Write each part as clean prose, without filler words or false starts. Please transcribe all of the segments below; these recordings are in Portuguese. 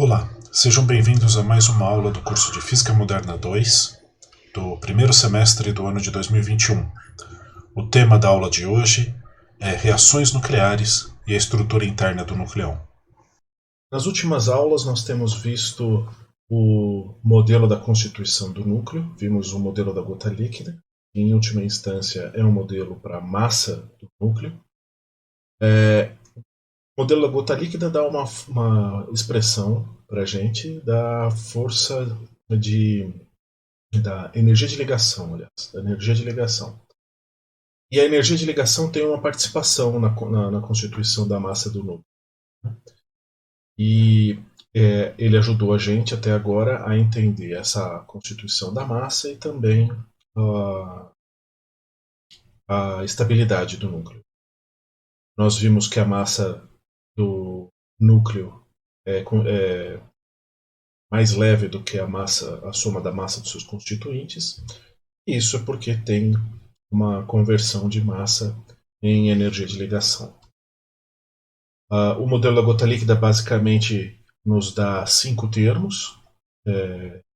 Olá, sejam bem-vindos a mais uma aula do curso de Física Moderna 2, do primeiro semestre do ano de 2021. O tema da aula de hoje é reações nucleares e a estrutura interna do nucleão. Nas últimas aulas nós temos visto o modelo da constituição do núcleo, vimos o modelo da gota líquida, que em última instância é um modelo para a massa do núcleo. O modelo da gota líquida dá uma expressão para a gente da força da energia de ligação, aliás, da energia de ligação. E a energia de ligação tem uma participação na constituição da massa do núcleo. E ele ajudou a gente até agora a entender essa constituição da massa e também a estabilidade do núcleo. Nós vimos que a massa do núcleo é mais leve do que a soma da massa dos seus constituintes. E isso é porque tem uma conversão de massa em energia de ligação. O modelo da gota líquida basicamente nos dá 5 termos,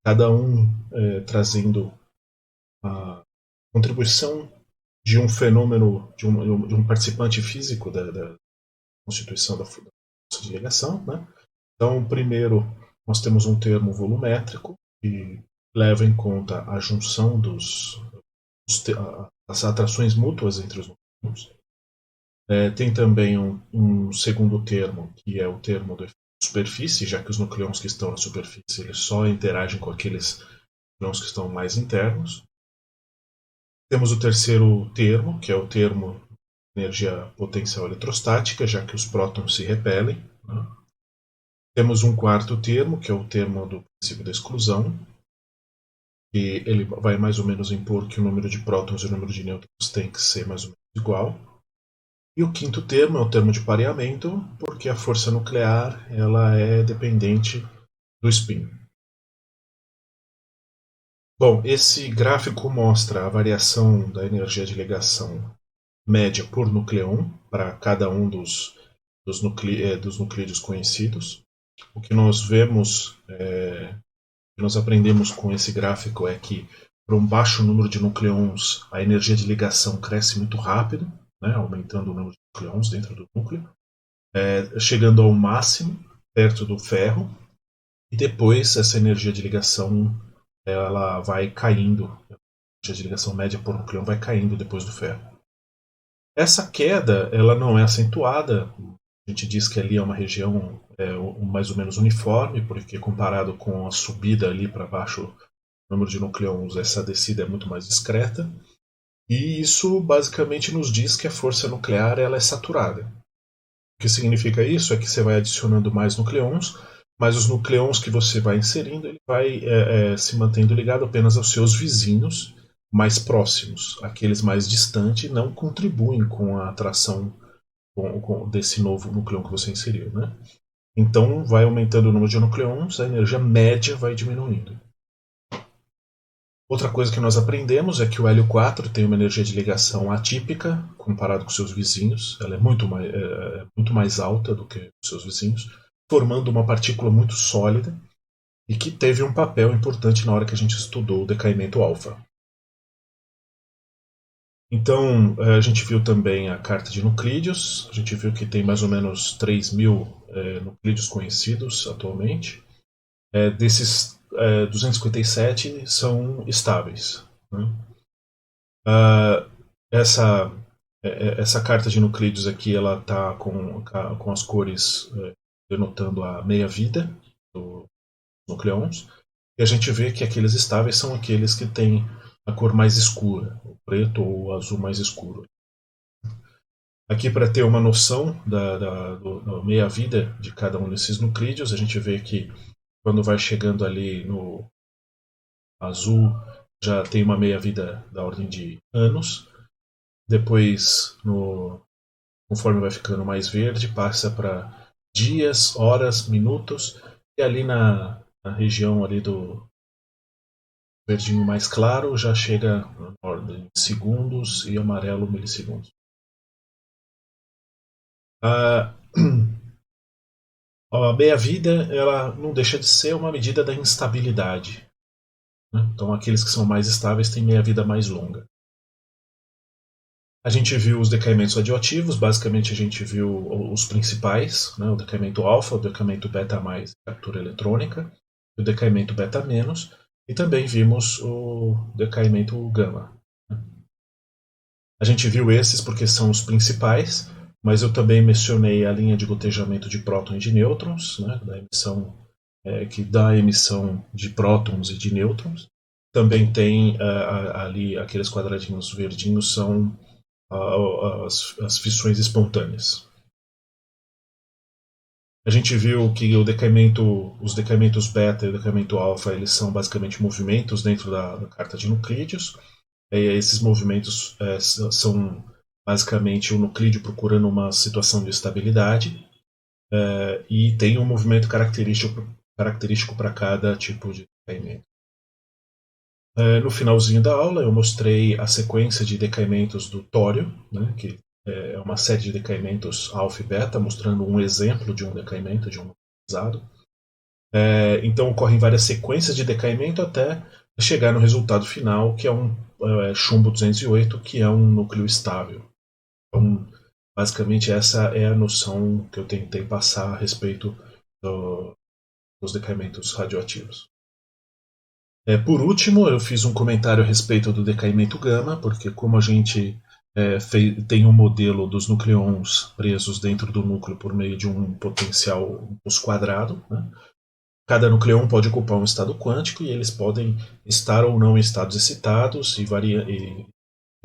cada um trazendo a contribuição de um fenômeno, de um participante físico da constituição da força de ligação. Né? Então, primeiro, nós temos um termo volumétrico, que leva em conta a junção as atrações mútuas entre os núcleos. Tem também um segundo termo, que é o termo de superfície, já que os nucleons que estão na superfície eles só interagem com aqueles nucleons que estão mais internos. Temos o terceiro termo, que é o termo de energia potencial eletrostática, já que os prótons se repelem. Né? Temos um quarto termo, que é o termo do princípio da exclusão, que ele vai mais ou menos impor que o número de prótons e o número de nêutrons tem que ser mais ou menos igual. E o quinto termo é o termo de pareamento, porque a força nuclear ela é dependente do spin. Bom, esse gráfico mostra a variação da energia de ligação média por nucleon para cada um dos nuclídeos conhecidos. O que nós vemos, o que nós aprendemos com esse gráfico é que para um baixo número de nucleons a energia de ligação cresce muito rápido, né, aumentando o número de nucleons dentro do núcleo, chegando ao máximo perto do ferro, e depois essa energia de ligação ela vai caindo, a energia de ligação média por nucleon vai caindo depois do ferro. Essa queda ela não é acentuada, a gente diz que ali é uma região mais ou menos uniforme, porque comparado com a subida ali para baixo, o número de nucleons, essa descida é muito mais discreta. E isso basicamente nos diz que a força nuclear ela é saturada. O que significa isso é que você vai adicionando mais nucleons, mas os nucleons que você vai inserindo ele vai se mantendo ligado apenas aos seus vizinhos mais próximos. Aqueles mais distantes não contribuem com a atração desse novo nucleon que você inseriu. Né? Então vai aumentando o número de nucleons, a energia média vai diminuindo. Outra coisa que nós aprendemos é que o hélio 4 tem uma energia de ligação atípica comparado com seus vizinhos. Ela é muito mais alta do que os seus vizinhos, formando uma partícula muito sólida e que teve um papel importante na hora que a gente estudou o decaimento alfa. Então, a gente viu também a carta de nuclídeos. A gente viu que tem mais ou menos 3.000 nuclídeos conhecidos atualmente. Desses 257 são estáveis. Né? Essa carta de nuclídeos aqui ela está com as cores denotando a meia-vida dos nucleons. E a gente vê que aqueles estáveis são aqueles que têm a cor mais escura, o preto ou o azul mais escuro. Aqui, para ter uma noção da meia-vida de cada um desses nuclídeos, a gente vê que quando vai chegando ali no azul, já tem uma meia-vida da ordem de anos. Depois, conforme vai ficando mais verde, passa para dias, horas, minutos. E ali na região ali do verdinho mais claro, já chega na ordem de segundos e amarelo milissegundos. A meia-vida ela não deixa de ser uma medida da instabilidade, né? Então aqueles que são mais estáveis têm meia-vida mais longa. A gente viu os decaimentos radioativos, basicamente a gente viu os principais, né? O decaimento alfa, o decaimento beta mais captura eletrônica, o decaimento beta menos, e também vimos o decaimento gama. A gente viu esses porque são os principais, mas eu também mencionei a linha de gotejamento de prótons e de nêutrons, né? Da emissão, que dá a emissão de prótons e de nêutrons. Também tem ali aqueles quadradinhos verdinhos são as fissões espontâneas. A gente viu que os decaimentos beta e o decaimento alfa eles são basicamente movimentos dentro da carta de nuclídeos. Esses movimentos são basicamente o nuclídeo procurando uma situação de estabilidade, e tem um movimento característico para cada tipo de decaimento. No finalzinho da aula eu mostrei a sequência de decaimentos do tório, né, que é uma série de decaimentos alfa e beta, mostrando um exemplo de um decaimento de um usado. Então ocorrem várias sequências de decaimento até chegar no resultado final, que é um chumbo 208, que é um núcleo estável. Então, basicamente essa é a noção que eu tentei passar a respeito dos decaimentos radioativos. Por último, eu fiz um comentário a respeito do decaimento gama, porque como a gente tem um modelo dos nucleons presos dentro do núcleo por meio de um potencial quadrado, né? Cada nucleon pode ocupar um estado quântico e eles podem estar ou não em estados excitados e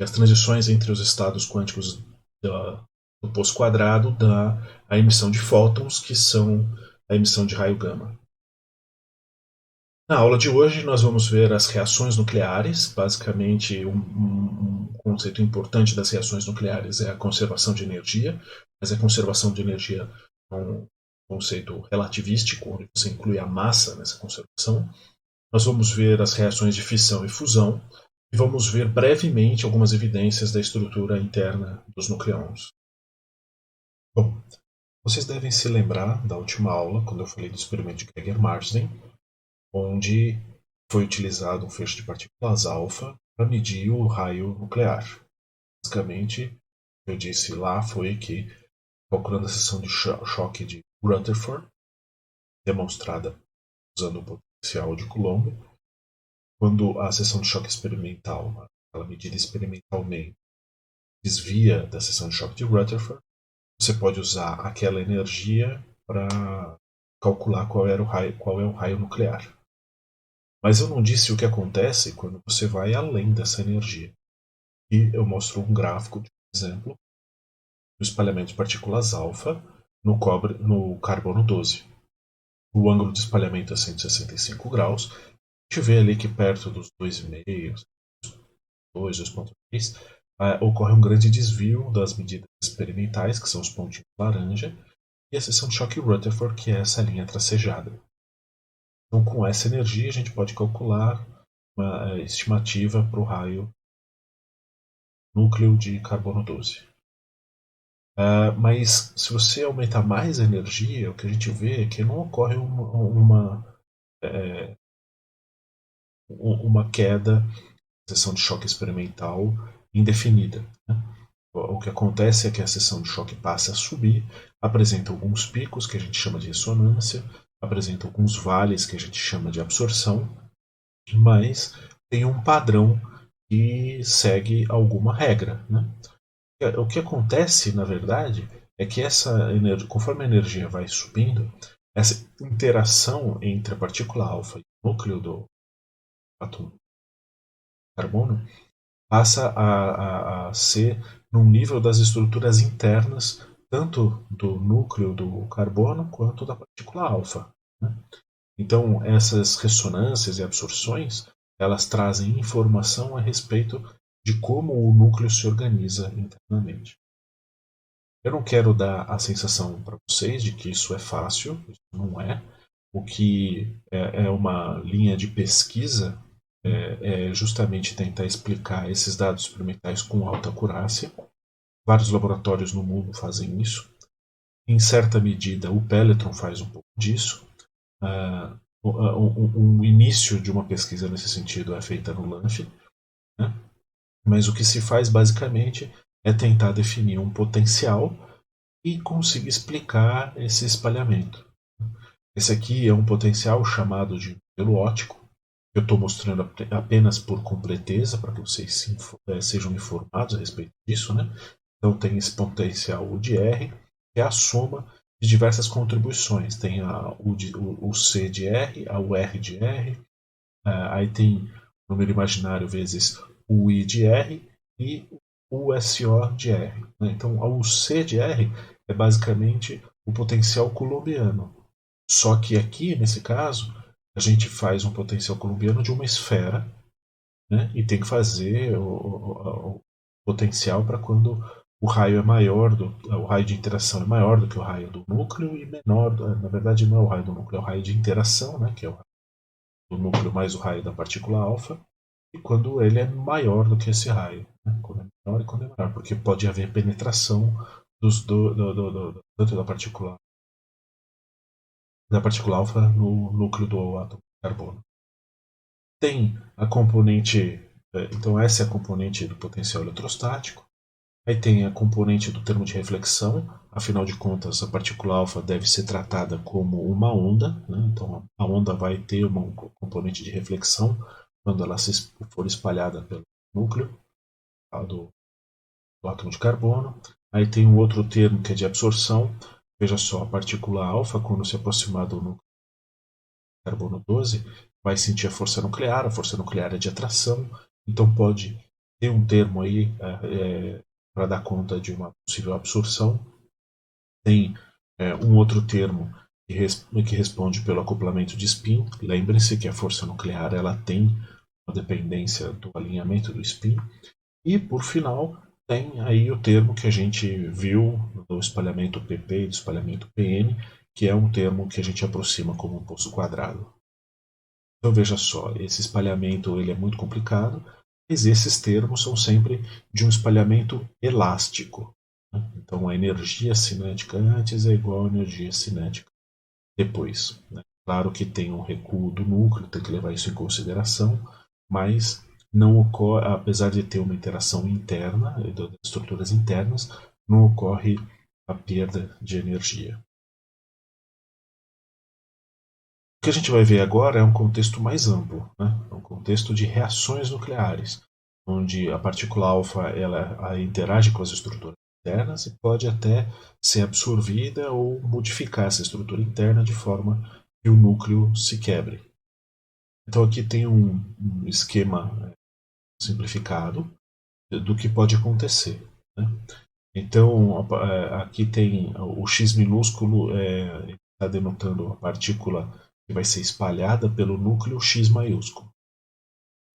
as transições entre os estados quânticos do pós-quadrado dá a emissão de fótons, que são a emissão de raio gama. Na aula de hoje nós vamos ver as reações nucleares. Basicamente, um conceito importante das reações nucleares é a conservação de energia, mas a conservação de energia é um conceito relativístico, onde você inclui a massa nessa conservação. Nós vamos ver as reações de fissão e fusão, e vamos ver brevemente algumas evidências da estrutura interna dos nucleons. Bom, vocês devem se lembrar da última aula, quando eu falei do experimento de Geiger-Marsden, onde foi utilizado um feixe de partículas alfa para medir o raio nuclear. Basicamente, o que eu disse lá foi que, calculando a seção de choque de Rutherford, demonstrada usando o potencial de Coulomb, quando a seção de choque experimental, aquela medida experimentalmente, desvia da seção de choque de Rutherford, você pode usar aquela energia para calcular qual é o raio nuclear. Mas eu não disse o que acontece quando você vai além dessa energia. E eu mostro um gráfico, por exemplo, do espalhamento de partículas alfa no carbono 12. O ângulo de espalhamento é 165 graus. A gente vê ali que perto dos 2,5, 2,3, ocorre um grande desvio das medidas experimentais, que são os pontinhos laranja, e a seção de choque Rutherford, que é essa linha tracejada. Então, com essa energia, a gente pode calcular uma estimativa para o raio núcleo de carbono 12. Mas se você aumentar mais a energia, o que a gente vê é que não ocorre uma queda da seção de choque experimental indefinida, né? O que acontece é que a seção de choque passa a subir, apresenta alguns picos que a gente chama de ressonância, apresenta alguns vales que a gente chama de absorção, mas tem um padrão que segue alguma regra, né? O que acontece, na verdade, é que conforme a energia vai subindo, essa interação entre a partícula alfa e o núcleo do átomo de carbono passa a ser no nível das estruturas internas, tanto do núcleo do carbono quanto da partícula alfa, né? Então, essas ressonâncias e absorções, elas trazem informação a respeito de como o núcleo se organiza internamente. Eu não quero dar a sensação para vocês de que isso é fácil, isso não é. O que é uma linha de pesquisa é justamente tentar explicar esses dados experimentais com alta acurácia. Vários laboratórios no mundo fazem isso. Em certa medida, o Pelletron faz um pouco disso. Um início de uma pesquisa nesse sentido é feita no LANF, né? Mas o que se faz basicamente é tentar definir um potencial e conseguir explicar esse espalhamento. Esse aqui é um potencial chamado de modelo óptico. Eu estou mostrando apenas por completeza, para que vocês sejam informados a respeito disso, né? Então tem esse potencial U de R, que é a soma de diversas contribuições. Tem o C de R, o R de R, aí tem o número imaginário vezes o I de R e o SO de R, né? Então o C de R é basicamente o potencial colombiano. Só que aqui, nesse caso, a gente faz um potencial colombiano de uma esfera, né? E tem que fazer o potencial para quando o raio é maior, o raio de interação é maior do que o raio do núcleo e menor, na verdade não é o raio do núcleo, é o raio de interação, né? Que é o raio do núcleo mais o raio da partícula alfa, e quando ele é maior do que esse raio, né? Quando é menor e quando é maior, porque pode haver penetração tanto da partícula alfa no núcleo do átomo de carbono. Tem a componente, então essa é a componente do potencial eletrostático. Aí tem a componente do termo de reflexão, afinal de contas a partícula alfa deve ser tratada como uma onda, né? Então a onda vai ter uma componente de reflexão quando ela for espalhada pelo núcleo do átomo de carbono. Aí tem um outro termo que é de absorção. Veja só, a partícula alfa, quando se aproximar do núcleo de carbono 12, vai sentir a força nuclear é de atração, então pode ter um termo aí para dar conta de uma possível absorção. Tem um outro termo que responde pelo acoplamento de spin. Lembre-se que a força nuclear ela tem uma dependência do alinhamento do spin. E, por final, tem aí o termo que a gente viu do espalhamento PP e do espalhamento PN, que é um termo que a gente aproxima como um poço quadrado. Então veja só, esse espalhamento ele é muito complicado, mas esses termos são sempre de um espalhamento elástico, né? Então a energia cinética antes é igual à energia cinética depois, né? Claro que tem um recuo do núcleo, tem que levar isso em consideração, mas não ocorre, apesar de ter uma interação interna, das estruturas internas, não ocorre a perda de energia. O que a gente vai ver agora é um contexto mais amplo, né? É um contexto de reações nucleares, onde a partícula alfa ela interage com as estruturas internas e pode até ser absorvida ou modificar essa estrutura interna de forma que o núcleo se quebre. Então aqui tem um esquema simplificado do que pode acontecer, né? Então aqui tem o x minúsculo está denotando a partícula que vai ser espalhada pelo núcleo X maiúsculo.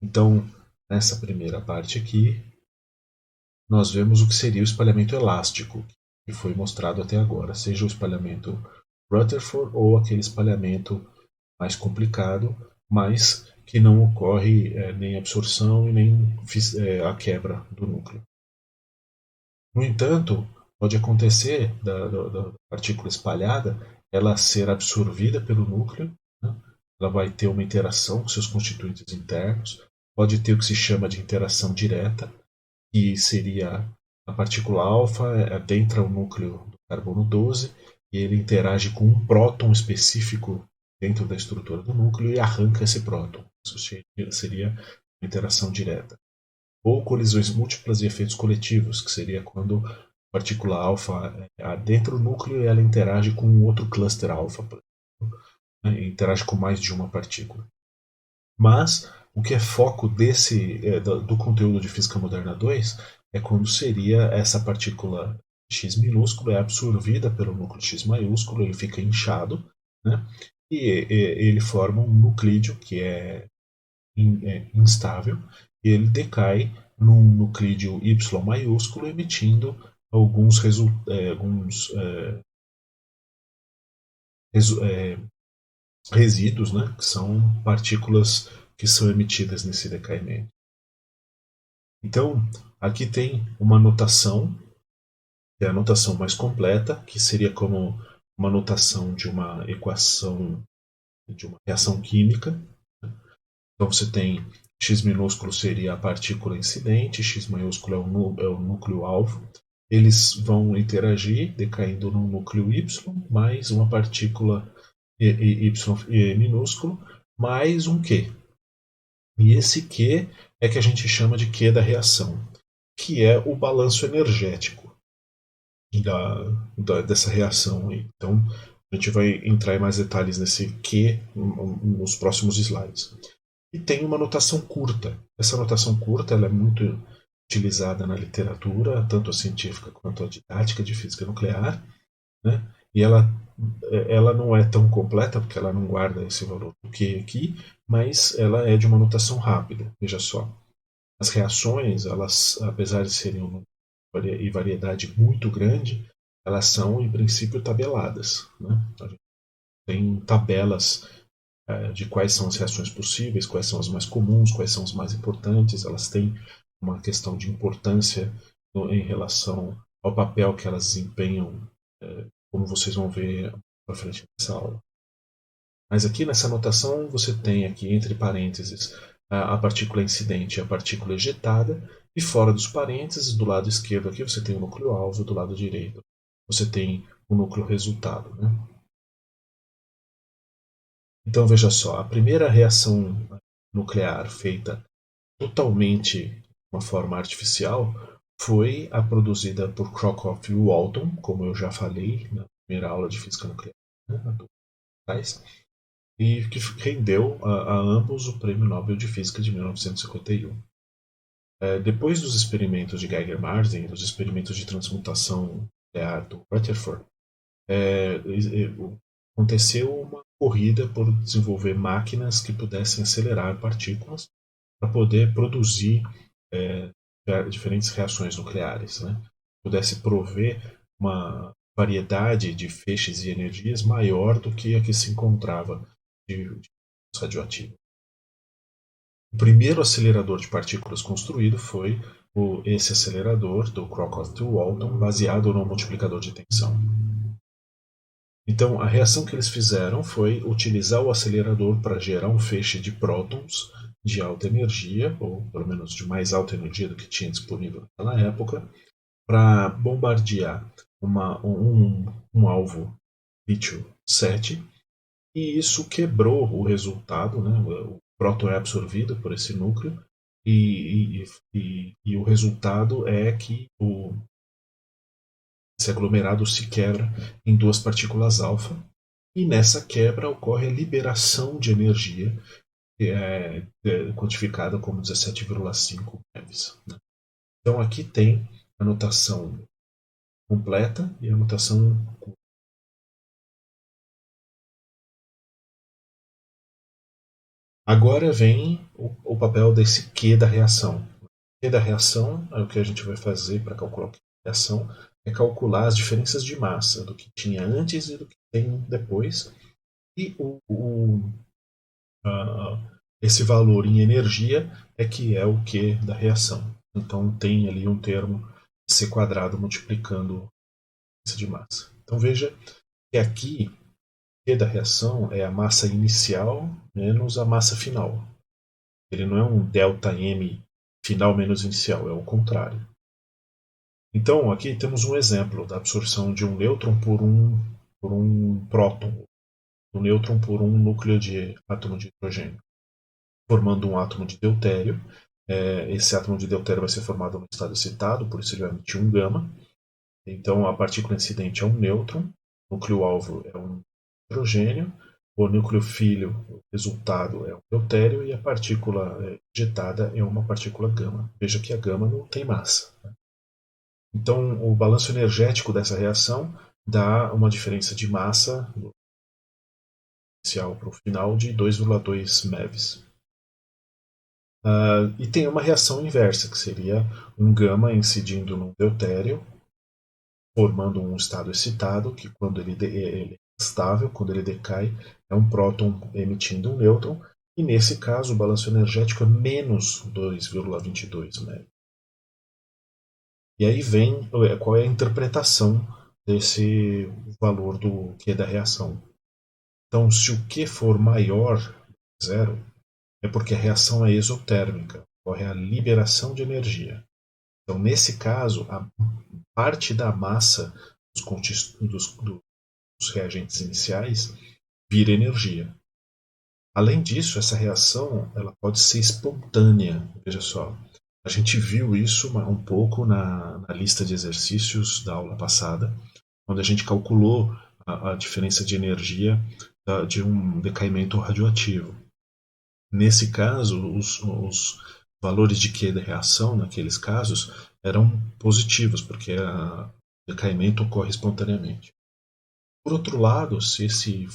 Então, nessa primeira parte aqui, nós vemos o que seria o espalhamento elástico, que foi mostrado até agora, seja o espalhamento Rutherford ou aquele espalhamento mais complicado, mas que não ocorre nem absorção e nem a quebra do núcleo. No entanto, pode acontecer da partícula espalhada ela ser absorvida pelo núcleo, né? Ela vai ter uma interação com seus constituintes internos, pode ter o que se chama de interação direta, que seria a partícula alfa adentra o núcleo do carbono 12 e ele interage com um próton específico dentro da estrutura do núcleo e arranca esse próton. Isso seria uma interação direta. Ou colisões múltiplas e efeitos coletivos, que seria quando a partícula alfa adentra o núcleo e ela interage com um outro cluster alfa, né, interage com mais de uma partícula. Mas o que é foco do conteúdo de Física Moderna 2 é quando seria essa partícula x minúsculo é absorvida pelo núcleo x maiúsculo, ele fica inchado, né, e ele forma um nuclídeo que é instável e ele decai num nuclídeo Y maiúsculo, emitindo alguns resíduos, né, que são partículas que são emitidas nesse decaimento. Então, aqui tem uma notação é a notação mais completa, que seria como uma notação de uma equação de uma reação química. Então você tem x minúsculo seria a partícula incidente, x maiúsculo é o núcleo alvo. Eles vão interagir decaindo no núcleo y mais uma partícula y minúsculo mais um q. E esse q é que a gente chama de q da reação, que é o balanço energético dessa reação aí. Então, a gente vai entrar em mais detalhes nesse Q nos próximos slides. E tem uma notação curta. Essa notação curta ela é muito utilizada na literatura, tanto a científica quanto a didática de física nuclear, né? E ela não é tão completa, porque ela não guarda esse valor do Q aqui, mas ela é de uma notação rápida. Veja só, as reações, elas, apesar de serem uma variedade muito grande, elas são, em princípio, tabeladas. Né? A gente tem tabelas de quais são as reações possíveis, quais são as mais comuns, quais são as mais importantes. Elas têm uma questão de importância em relação ao papel que elas desempenham, como vocês vão ver para frente nessa aula. Mas aqui nessa notação você tem aqui entre parênteses a partícula incidente e a partícula ejetada, e fora dos parênteses, do lado esquerdo aqui você tem o núcleo alvo, do lado direito você tem o núcleo resultado. Né? Então veja só, a primeira reação nuclear feita totalmente de uma forma artificial foi a produzida por Crocroft e Walton, como eu já falei na primeira aula de física nuclear, né, e que rendeu a ambos o Prêmio Nobel de Física de 1951. Depois dos experimentos de Geiger-Martin, dos experimentos de transmutação nuclear do Rutherford, aconteceu uma corrida por desenvolver máquinas que pudessem acelerar partículas para poder produzir diferentes reações nucleares, né? Pudesse prover uma variedade de feixes e energias maior do que a que se encontrava de radioativo. O primeiro acelerador de partículas construído foi esse acelerador do Crocroft-Walton, baseado no multiplicador de tensão. Então, a reação que eles fizeram foi utilizar o acelerador para gerar um feixe de prótons de alta energia, ou pelo menos de mais alta energia do que tinha disponível naquela época, para bombardear um alvo lítio 7, e isso quebrou o resultado, né? O próton é absorvido por esse núcleo, e o resultado é que esse aglomerado se quebra em duas partículas alfa, e nessa quebra ocorre a liberação de energia, que é quantificada como 17,5 MeVs. Né? Então aqui tem a notação completa e a notação curta. Agora vem o papel desse Q da reação. O Q da reação é o que a gente vai fazer para calcular o Q da reação, é calcular as diferenças de massa do que tinha antes e do que tem depois, e esse valor em energia é que é o Q da reação. Então tem ali um termo C quadrado multiplicando esse de massa. Então veja que aqui Q da reação é a massa inicial menos a massa final. Ele não é um ΔM final menos inicial, é o contrário. Então aqui temos um exemplo da absorção de um nêutron por um próton, um nêutron por um núcleo de átomo de hidrogênio, formando um átomo de deutério. Esse átomo de deutério vai ser formado no estado excitado, por isso ele vai emitir um gama. Então a partícula incidente é um nêutron, o núcleo-alvo é um hidrogênio, o núcleo filho, o resultado, é um deutério, e a partícula ejetada é uma partícula gama. Veja que a gama não tem massa. Né? Então o balanço energético dessa reação dá uma diferença de massa do inicial para o final de 2,2 MeVs. E tem uma reação inversa, que seria um gama incidindo no deutério, formando um estado excitado, que quando ele é estável, quando ele decai, é um próton emitindo um nêutron, e nesse caso o balanço energético é menos 2,22 MeV. E aí vem qual é a interpretação desse valor do Q da reação. Então, se o Q for maior que zero, é porque a reação é exotérmica, ocorre a liberação de energia. Então, nesse caso, a parte da massa dos reagentes iniciais vira energia. Além disso, essa reação ela pode ser espontânea. Veja só, a gente viu isso um pouco na lista de exercícios da aula passada, onde a gente calculou a diferença de energia de um decaimento radioativo. Nesse caso, os valores de Q da reação, naqueles casos, eram positivos, porque o decaimento ocorre espontaneamente. Por outro lado, se esse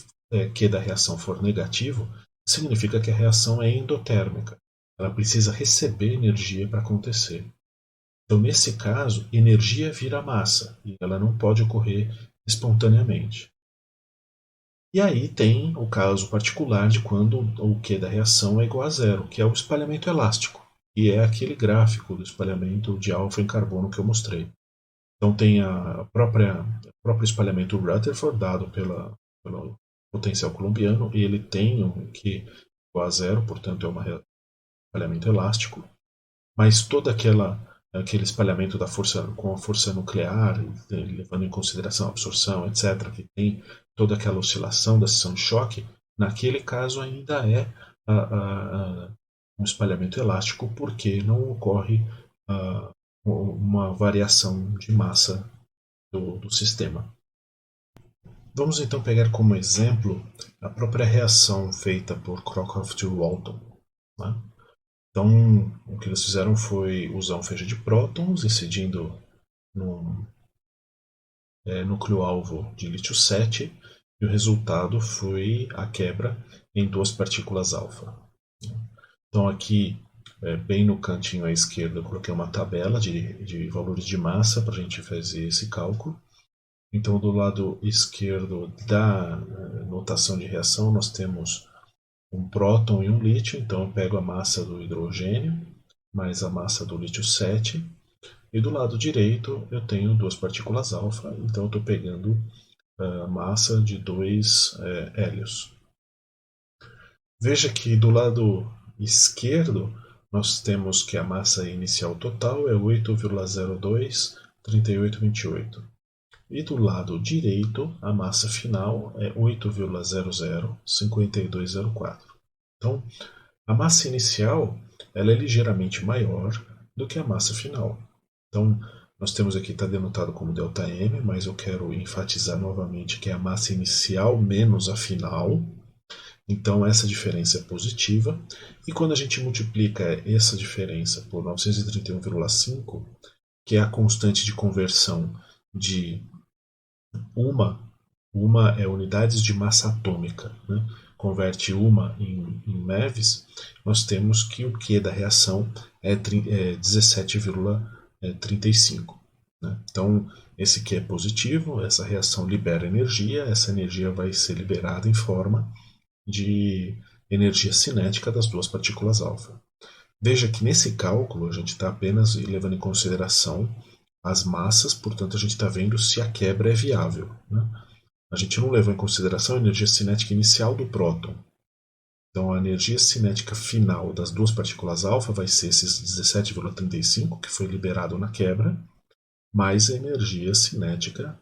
Q da reação for negativo, significa que a reação é endotérmica. Ela precisa receber energia para acontecer. Então, nesse caso, energia vira massa e ela não pode ocorrer espontaneamente. E aí tem o caso particular de quando o Q da reação é igual a zero, que é o espalhamento elástico, e é aquele gráfico do espalhamento de alfa em carbono que eu mostrei. Então tem o próprio espalhamento Rutherford dado pelo potencial colombiano, e ele tem um Q igual a zero, portanto é um espalhamento elástico, mas todo aquele espalhamento da força com a força nuclear, levando em consideração a absorção, etc., que tem toda aquela oscilação da seção de choque, naquele caso ainda é um espalhamento elástico, porque não ocorre uma variação de massa do sistema. Vamos então pegar como exemplo a própria reação feita por Crocroft e Walton. Né? Então, o que eles fizeram foi usar um feixe de prótons incidindo no núcleo-alvo de lítio-7, e o resultado foi a quebra em duas partículas alfa. Então, aqui, bem no cantinho à esquerda, eu coloquei uma tabela de valores de massa para a gente fazer esse cálculo. Então, do lado esquerdo da notação de reação, nós temos um próton e um lítio. Então, eu pego a massa do hidrogênio mais a massa do lítio-7. E do lado direito, eu tenho duas partículas alfa. Então, eu estou pegando a massa de dois hélios. Veja que do lado esquerdo, nós temos que a massa inicial total é 8,02 3828. E do lado direito, a massa final é 8,00 5204. Então, a massa inicial ela é ligeiramente maior do que a massa final. Então, nós temos aqui, está denotado como ΔM, mas eu quero enfatizar novamente que é a massa inicial menos a final. Então, essa diferença é positiva. E quando a gente multiplica essa diferença por 931,5, que é a constante de conversão de uma é unidades de massa atômica, né? Converte uma em MeVs, nós temos que o Q da reação é 17,35. Né? Então, esse Q é positivo, essa reação libera energia, essa energia vai ser liberada em forma de energia cinética das duas partículas alfa. Veja que nesse cálculo a gente está apenas levando em consideração as massas, portanto a gente está vendo se a quebra é viável. Né? A gente não levou em consideração a energia cinética inicial do próton. Então a energia cinética final das duas partículas alfa vai ser esses 17,35 que foi liberado na quebra, mais a energia cinética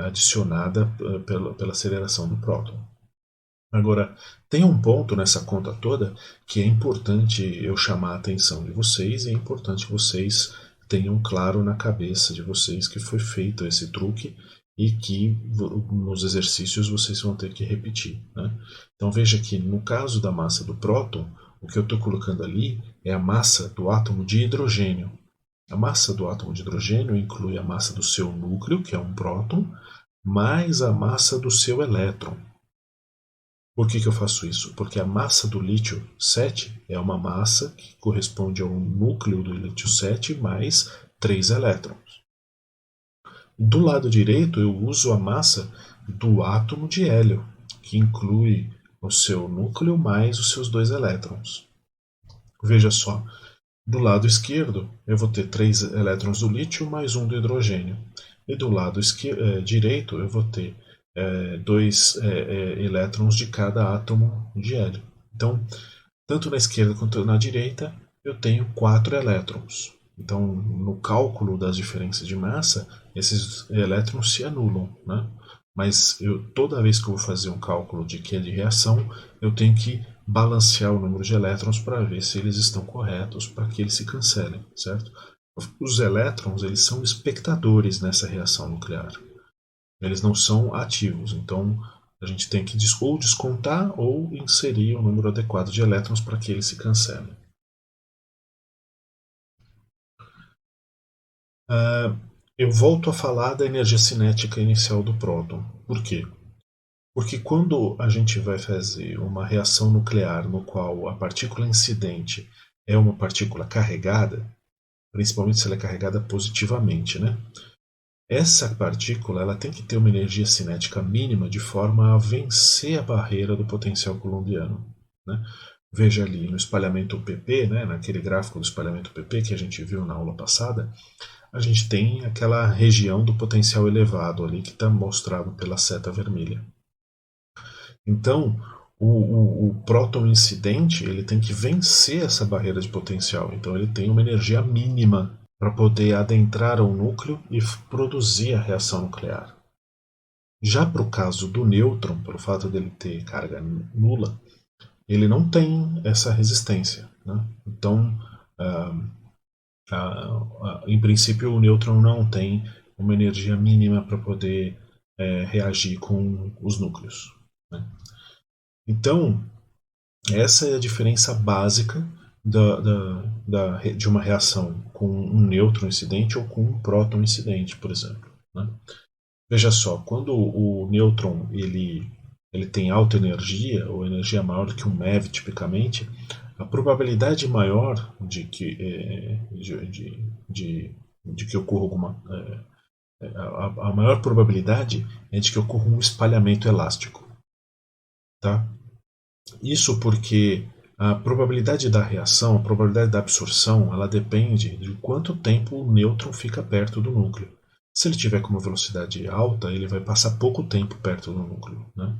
adicionada pela aceleração do próton. Agora, tem um ponto nessa conta toda que é importante eu chamar a atenção de vocês, e é importante que vocês tenham claro na cabeça de vocês que foi feito esse truque e que nos exercícios vocês vão ter que repetir. Né? Então veja que no caso da massa do próton, o que eu estou colocando ali é a massa do átomo de hidrogênio. A massa do átomo de hidrogênio inclui a massa do seu núcleo, que é um próton, mais a massa do seu elétron. Por que eu faço isso? Porque a massa do lítio-7 é uma massa que corresponde ao núcleo do lítio-7 mais 3 elétrons. Do lado direito, eu uso a massa do átomo de hélio, que inclui o seu núcleo mais os seus 2 elétrons. Veja só, Do lado esquerdo, eu vou ter 3 elétrons do lítio mais um do hidrogênio. E do lado direito, eu vou ter 2 elétrons de cada átomo de hélio. Então, tanto na esquerda quanto na direita, eu tenho 4 elétrons. Então, no cálculo das diferenças de massa, esses elétrons se anulam, né? Mas toda vez que eu vou fazer um cálculo de Q de reação, eu tenho que balancear o número de elétrons para ver se eles estão corretos, para que eles se cancelem, certo? Os elétrons, eles são espectadores nessa reação nuclear. Eles não são ativos, então a gente tem que ou descontar ou inserir o número adequado de elétrons para que eles se cancelem. Eu volto a falar da energia cinética inicial do próton. Por quê? Porque quando a gente vai fazer uma reação nuclear no qual a partícula incidente é uma partícula carregada, principalmente se ela é carregada positivamente, né? Essa partícula ela tem que ter uma energia cinética mínima de forma a vencer a barreira do potencial coulombiano, né? Veja ali no espalhamento PP, né, naquele gráfico do espalhamento PP que a gente viu na aula passada, a gente tem aquela região do potencial elevado ali que está mostrado pela seta vermelha. Então, o próton incidente ele tem que vencer essa barreira de potencial. Então, ele tem uma energia mínima para poder adentrar ao núcleo e produzir a reação nuclear. Já para o caso do nêutron, pelo fato dele ter carga nula, ele não tem essa resistência, né? Então, em princípio, o nêutron não tem uma energia mínima para poder reagir com os núcleos, né? Então, essa é a diferença básica de uma reação com um nêutron incidente ou com um próton incidente, por exemplo, né? Veja só, quando o nêutron ele tem alta energia, ou energia maior do que um MeV tipicamente, a probabilidade maior de que ocorra a maior probabilidade é de que ocorra um espalhamento elástico, tá? Isso porque a probabilidade da reação, a probabilidade da absorção, ela depende de quanto tempo o nêutron fica perto do núcleo. Se ele tiver com uma velocidade alta, ele vai passar pouco tempo perto do núcleo, né?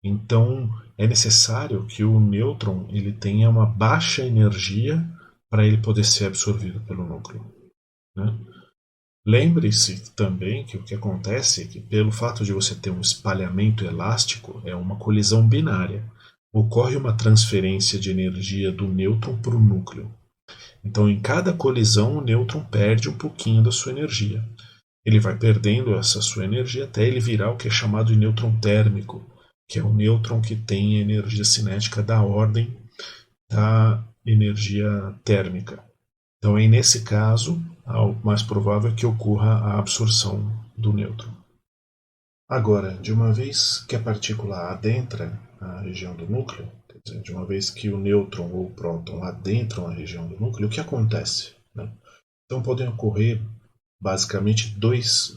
Então, é necessário que o nêutron ele tenha uma baixa energia para ele poder ser absorvido pelo núcleo, né? Lembre-se também que o que acontece é que, pelo fato de você ter um espalhamento elástico, é uma colisão binária. Ocorre uma transferência de energia do nêutron para o núcleo. Então, em cada colisão, o nêutron perde um pouquinho da sua energia. Ele vai perdendo essa sua energia até ele virar o que é chamado de nêutron térmico, que é um nêutron que tem energia cinética da ordem da energia térmica. Então, aí, nesse caso, o mais provável é que ocorra a absorção do nêutron. Agora, de uma vez que a partícula adentra a região do núcleo, quer dizer, de uma vez que o nêutron ou o próton adentram a região do núcleo, o que acontece, né? Então, podem ocorrer basicamente dois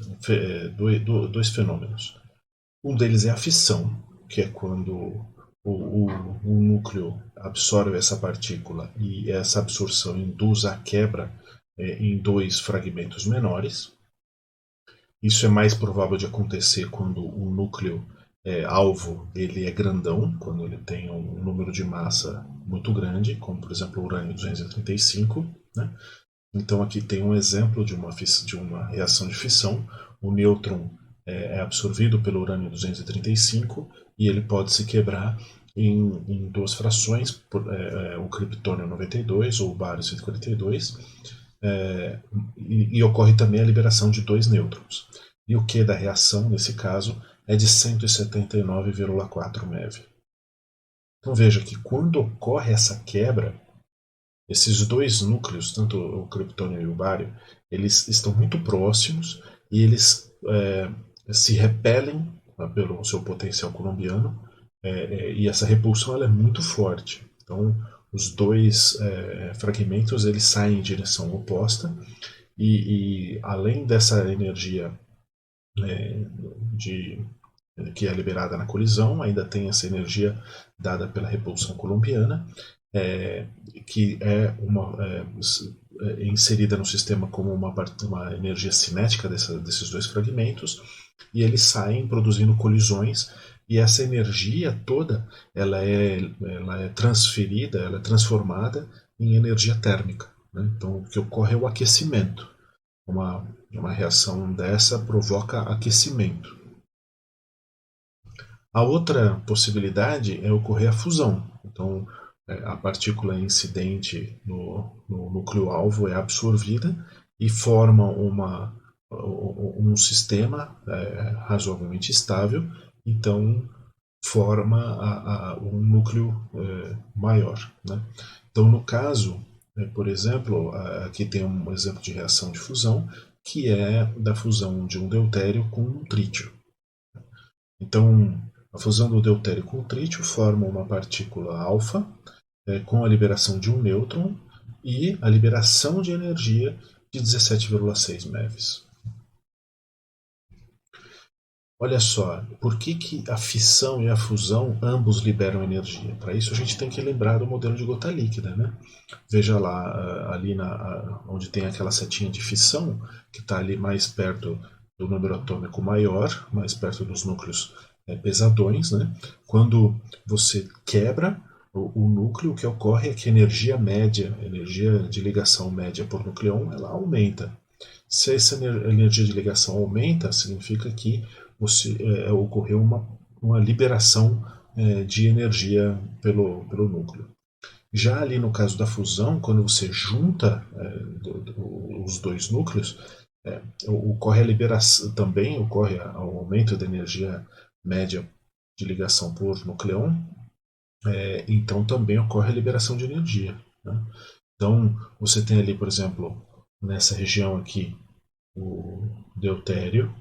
fenômenos. Um deles é a fissão, que é quando o núcleo absorve essa partícula e essa absorção induz a quebra em 2 fragmentos menores. Isso é mais provável de acontecer quando o núcleo alvo ele é grandão, quando ele tem um número de massa muito grande, como por exemplo o urânio 235, né? Então aqui tem um exemplo de uma reação de fissão. O nêutron é absorvido pelo urânio 235 e ele pode se quebrar em 2 frações, o criptônio 92 ou o bário 142, e ocorre também a liberação de 2 nêutrons. E o Q da reação, nesse caso, é de 179,4 MeV. Então veja que quando ocorre essa quebra, esses 2 núcleos, tanto o criptônio e o bário, eles estão muito próximos e eles se repelem pelo seu potencial coulombiano, e essa repulsão ela é muito forte. Então, os 2 fragmentos eles saem em direção oposta e além dessa energia que é liberada na colisão, ainda tem essa energia dada pela repulsão coulombiana. que é inserida no sistema como uma energia cinética desses dois fragmentos, e eles saem produzindo colisões, e essa energia toda ela é transferida, ela é transformada em energia térmica. Né? Então, o que ocorre é o aquecimento. Uma reação dessa provoca aquecimento. A outra possibilidade é ocorrer a fusão. Então, a partícula incidente no núcleo-alvo é absorvida e forma um sistema razoavelmente estável, então forma um núcleo maior. Né? Então, no caso, por exemplo, aqui tem um exemplo de reação de fusão, que é da fusão de um deutério com um trítio. Então, a fusão do deutério com o trítio forma uma partícula alfa, com a liberação de um nêutron e a liberação de energia de 17,6 MeVs. Olha só, por que a fissão e a fusão ambos liberam energia? Para isso a gente tem que lembrar do modelo de gota líquida. Né? Veja lá, ali onde tem aquela setinha de fissão, que está ali mais perto do número atômico maior, mais perto dos núcleos pesadões. Né? Quando você quebra o núcleo, o que ocorre é que a energia média, a energia de ligação média por nucleon, ela aumenta. Se essa energia de ligação aumenta, significa que ocorreu uma liberação de energia pelo núcleo. Já ali no caso da fusão, quando você junta os dois núcleos, ocorre a liberação, também ocorre o aumento da energia média de ligação por nucleon, então também ocorre a liberação de energia. Né? Então você tem ali, por exemplo, nessa região aqui, o deutério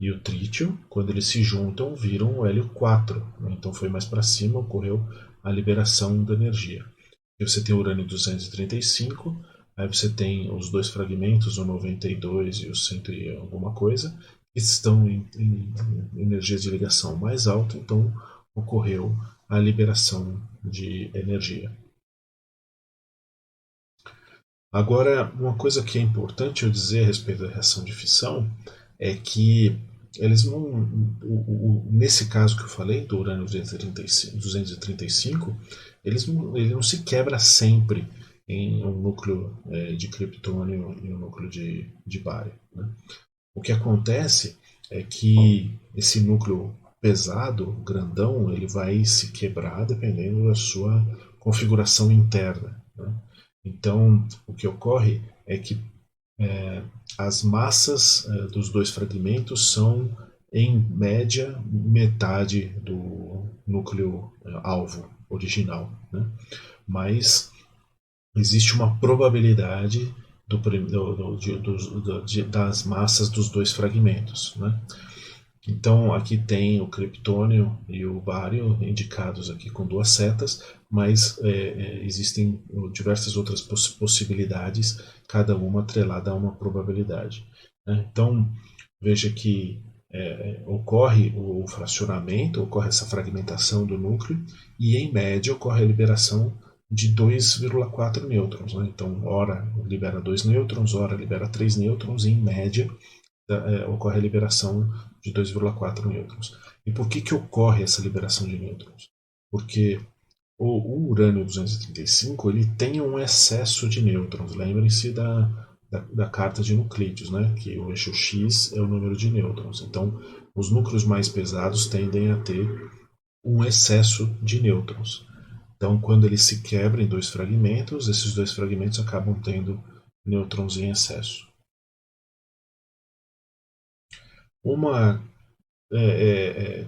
e o trítio, quando eles se juntam, viram o hélio 4. Né? Então foi mais para cima, ocorreu a liberação da energia. E você tem o urânio 235, aí você tem os dois fragmentos, o 92 e o 100 e alguma coisa, que estão em energias de ligação mais alta, então ocorreu a liberação de energia. Agora, uma coisa que é importante eu dizer a respeito da reação de fissão é que eles não, nesse caso que eu falei, do urânio 235, ele não se quebra sempre em um núcleo de criptônio e um núcleo de bário. Né? O que acontece é que esse núcleo pesado, grandão, ele vai se quebrar dependendo da sua configuração interna. Né? Então, o que ocorre é que as massas dos dois fragmentos são, em média, metade do núcleo alvo original. Né? Mas existe uma probabilidade das massas dos dois fragmentos. Né? Então aqui tem o criptônio e o bário indicados aqui com duas setas, mas existem diversas outras possibilidades, cada uma atrelada a uma probabilidade. Né? Então veja que ocorre o fracionamento, ocorre essa fragmentação do núcleo e em média ocorre a liberação de 2,4 nêutrons. Né? Então ora libera 2 nêutrons, ora libera 3 nêutrons e em média ocorre a liberação de 2,4 nêutrons. E por que ocorre essa liberação de nêutrons? Porque o urânio 235 ele tem um excesso de nêutrons. Lembrem-se da carta de Nuclídeos, né? Que o eixo X é o número de nêutrons. Então, os núcleos mais pesados tendem a ter um excesso de nêutrons. Então, quando ele se quebra em dois fragmentos, esses dois fragmentos acabam tendo nêutrons em excesso. Uma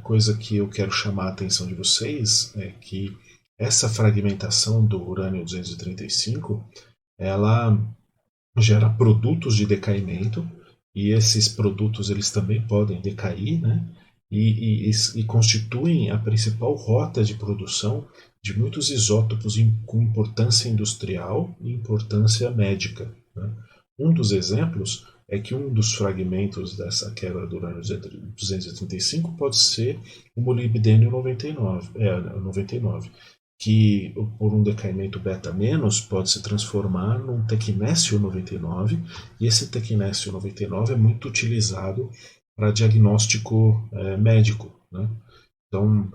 coisa que eu quero chamar a atenção de vocês é que essa fragmentação do urânio 235 ela gera produtos de decaimento e esses produtos eles também podem decair, né? E constituem a principal rota de produção de muitos isótopos com importância industrial e importância médica. Né? Um dos exemplos é que um dos fragmentos dessa quebra do urânio 235 pode ser o molibdênio 99. que por um decaimento beta menos pode se transformar num tecnécio 99, e esse tecnécio 99 é muito utilizado para diagnóstico médico, né? Então,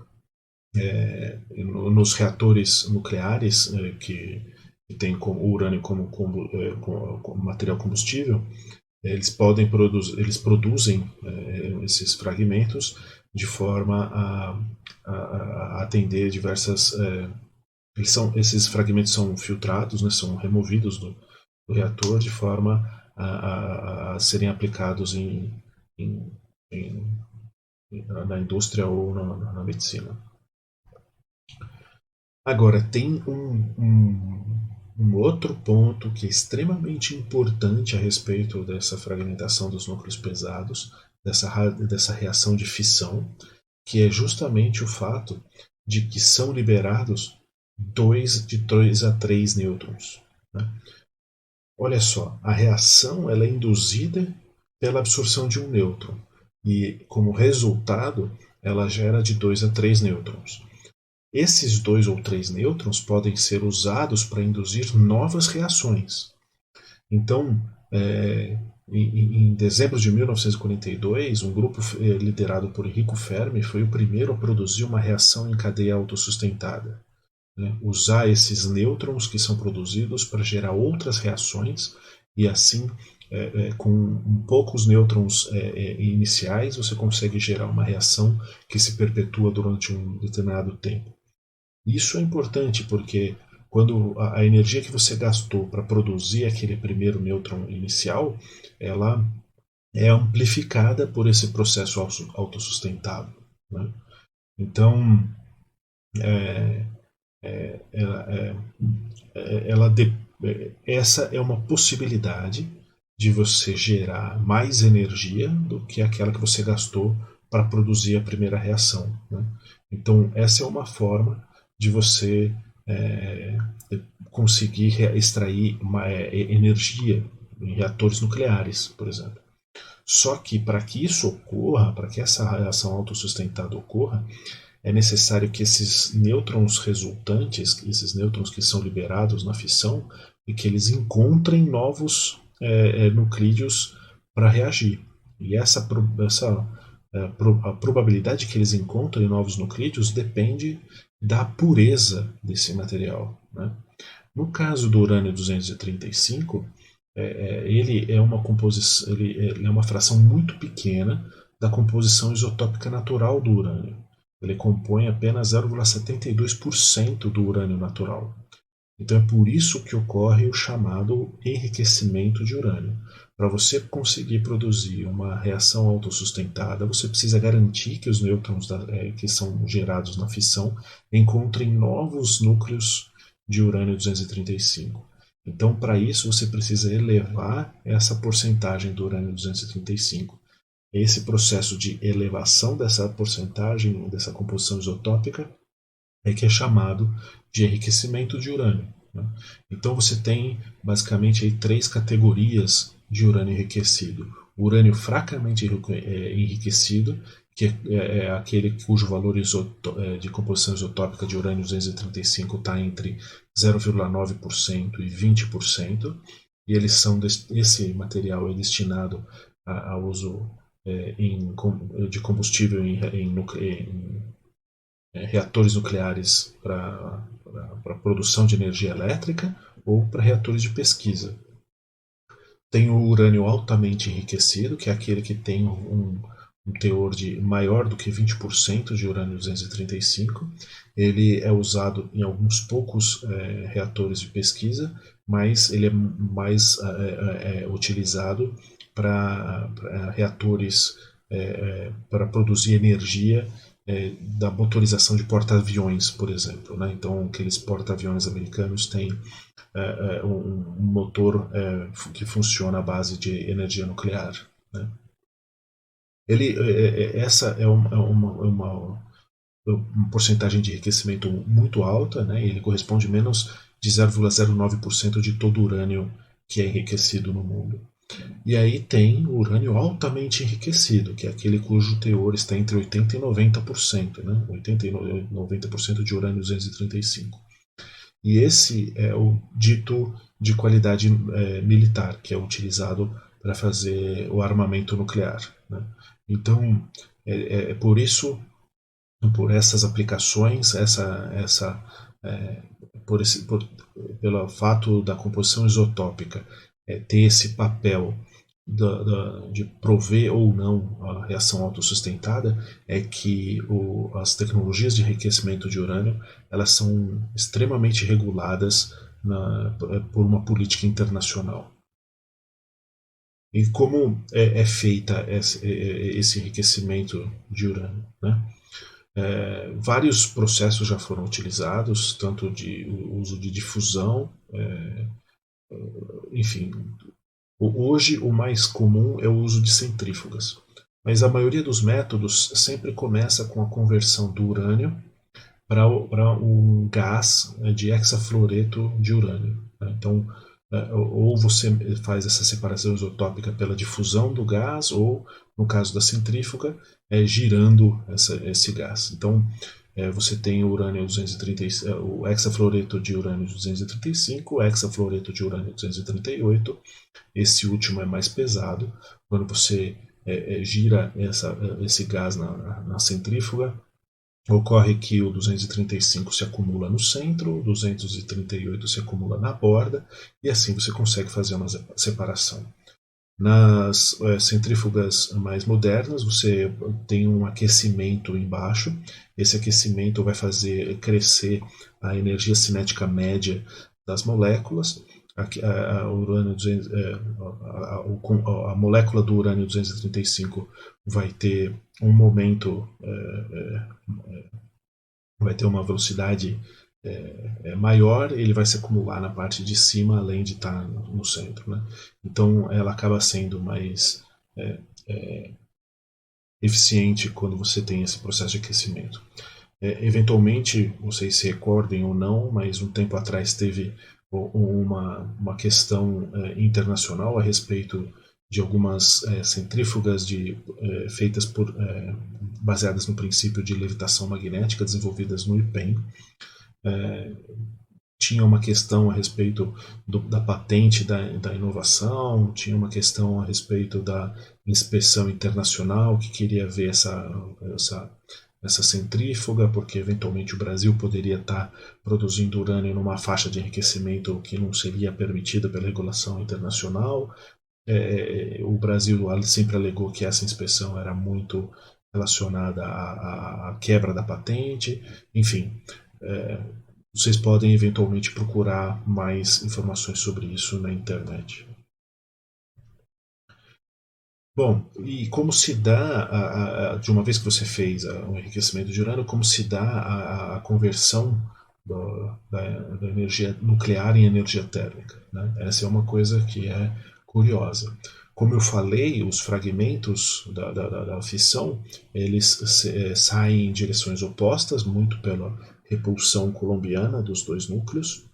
nos reatores nucleares que tem o urânio como material combustível, eles produzem esses fragmentos de forma a atender diversas. Esses fragmentos são filtrados, né, são removidos do reator de forma a serem aplicados em, em, na indústria ou na medicina. Agora, tem um outro ponto que é extremamente importante a respeito dessa fragmentação dos núcleos pesados, dessa reação de fissão, que é justamente o fato de que são liberados de 2 a 3 nêutrons. Né? Olha só, a reação ela é induzida pela absorção de um nêutron e, como resultado, ela gera de 2 a 3 nêutrons. Esses 2 ou 3 nêutrons podem ser usados para induzir novas reações. Então, em dezembro de 1942, um grupo liderado por Enrico Fermi foi o primeiro a produzir uma reação em cadeia autossustentada. Né? Usar esses nêutrons que são produzidos para gerar outras reações e assim, com poucos nêutrons iniciais, você consegue gerar uma reação que se perpetua durante um determinado tempo. Isso é importante porque quando a energia que você gastou para produzir aquele primeiro nêutron inicial, ela é amplificada por esse processo autossustentável. Né? Então, essa é uma possibilidade de você gerar mais energia do que aquela que você gastou para produzir a primeira reação. Né? Então, essa é uma forma de você conseguir extrair energia em reatores nucleares, por exemplo. Só que para que isso ocorra, para que essa reação autossustentada ocorra, é necessário que esses nêutrons resultantes, esses nêutrons que são liberados na fissão, e que eles encontrem novos nuclídeos para reagir. E a probabilidade que eles encontrem novos nuclídeos depende da pureza desse material. Né? No caso do urânio 235, ele é uma composição, ele é uma fração muito pequena da composição isotópica natural do urânio. Ele compõe apenas 0,72% do urânio natural. Então é por isso que ocorre o chamado enriquecimento de urânio. Para você conseguir produzir uma reação autossustentada, você precisa garantir que os nêutrons que são gerados na fissão encontrem novos núcleos de urânio 235. Então, para isso, você precisa elevar essa porcentagem do urânio 235. Esse processo de elevação dessa porcentagem, dessa composição isotópica, é que é chamado de enriquecimento de urânio. Né? Então você tem basicamente aí 3 categorias de urânio enriquecido. O urânio fracamente enriquecido, que é aquele cujo valor de composição isotópica de urânio 235 está entre 0,9% e 20%, e esse material é destinado ao uso de combustível em reatores nucleares para produção de energia elétrica ou para reatores de pesquisa. Tem o urânio altamente enriquecido, que é aquele que tem um teor maior do que 20% de urânio 235. Ele é usado em alguns poucos reatores de pesquisa, mas ele é mais utilizado para reatores para produzir energia da motorização de porta-aviões, por exemplo. Né? Então, aqueles porta-aviões americanos têm um motor que funciona à base de energia nuclear. Né? Essa é uma porcentagem de enriquecimento muito alta, né? Ele corresponde a menos de 0,09% de todo o urânio que é enriquecido no mundo. E aí tem o urânio altamente enriquecido, que é aquele cujo teor está entre 80% e 90%, né? 80% e 90% de urânio 235. E esse é o dito de qualidade militar, que é utilizado para fazer o armamento nuclear. Né? Então, é por isso, por essas aplicações, é, por esse, por, pelo fato da composição isotópica ter esse papel de prover ou não a reação autossustentada, é que as tecnologias de enriquecimento de urânio elas são extremamente reguladas por uma política internacional. E como é feita esse enriquecimento de urânio? Né? Vários processos já foram utilizados, tanto de uso de difusão, enfim. Hoje o mais comum é o uso de centrífugas, mas a maioria dos métodos sempre começa com a conversão do urânio para um gás de hexafluoreto de urânio. Né? Então, ou você faz essa separação isotópica pela difusão do gás, ou, no caso da centrífuga, girando esse gás. Então, você tem o urânio 230, o hexafluoreto de urânio 235, o hexafluoreto de urânio 238. Esse último é mais pesado. Quando você gira esse gás na centrífuga, ocorre que o 235 se acumula no centro, o 238 se acumula na borda, e assim você consegue fazer uma separação. Nas centrífugas mais modernas, você tem um aquecimento embaixo. Esse aquecimento vai fazer crescer a energia cinética média das moléculas. A molécula do urânio 235 vai ter um momento, vai ter uma velocidade maior, ele vai se acumular na parte de cima, além de estar no centro. Né? Então ela acaba sendo mais eficiente quando você tem esse processo de aquecimento. Eventualmente, não sei se recordem ou não, mas um tempo atrás teve uma questão internacional a respeito de algumas centrífugas feitas baseadas no princípio de levitação magnética desenvolvidas no IPEM. Tinha uma questão a respeito da patente da inovação, tinha uma questão a respeito da inspeção internacional que queria ver essa centrífuga, porque eventualmente o Brasil poderia estar produzindo urânio numa faixa de enriquecimento que não seria permitida pela regulação internacional. O Brasil sempre alegou que essa inspeção era muito relacionada à quebra da patente. Enfim, vocês podem eventualmente procurar mais informações sobre isso na internet. Bom, e como se dá, de uma vez que você fez o enriquecimento de urânio, como se dá a conversão da energia nuclear em energia térmica? Né? Essa é uma coisa que é curiosa. Como eu falei, os fragmentos da fissão, eles saem em direções opostas, muito pela repulsão colombiana dos dois núcleos.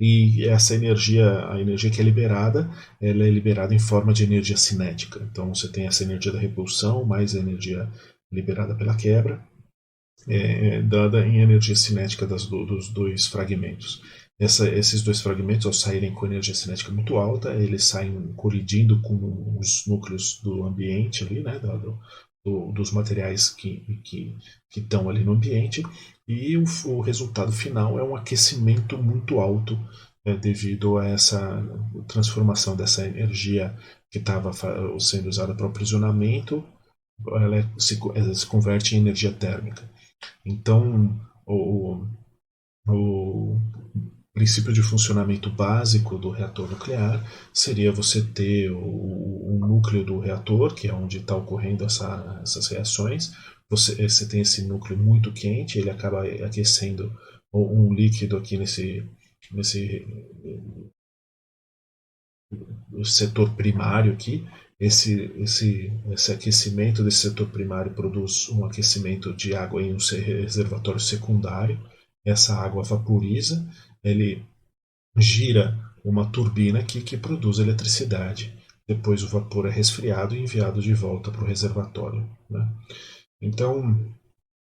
E essa energia, a energia que é liberada, ela é liberada em forma de energia cinética. Então você tem essa energia da repulsão mais a energia liberada pela quebra, dada em energia cinética dos dois fragmentos. Esses dois fragmentos, ao saírem com energia cinética muito alta, eles saem colidindo com os núcleos do ambiente ali, né, dos materiais que estão ali no ambiente, e o resultado final é um aquecimento muito alto devido a essa transformação dessa energia que estava sendo usada para o aprisionamento, ela se converte em energia térmica. Então, o princípio de funcionamento básico do reator nuclear seria você ter o núcleo do reator, que é onde está ocorrendo essas reações. Você tem esse núcleo muito quente, ele acaba aquecendo um líquido aqui nesse setor primário aqui. Esse aquecimento desse setor primário produz um aquecimento de água em um reservatório secundário. Essa água vaporiza, ele gira uma turbina aqui que produz eletricidade. depois o vapor é resfriado e enviado de volta para o reservatório, né? Então,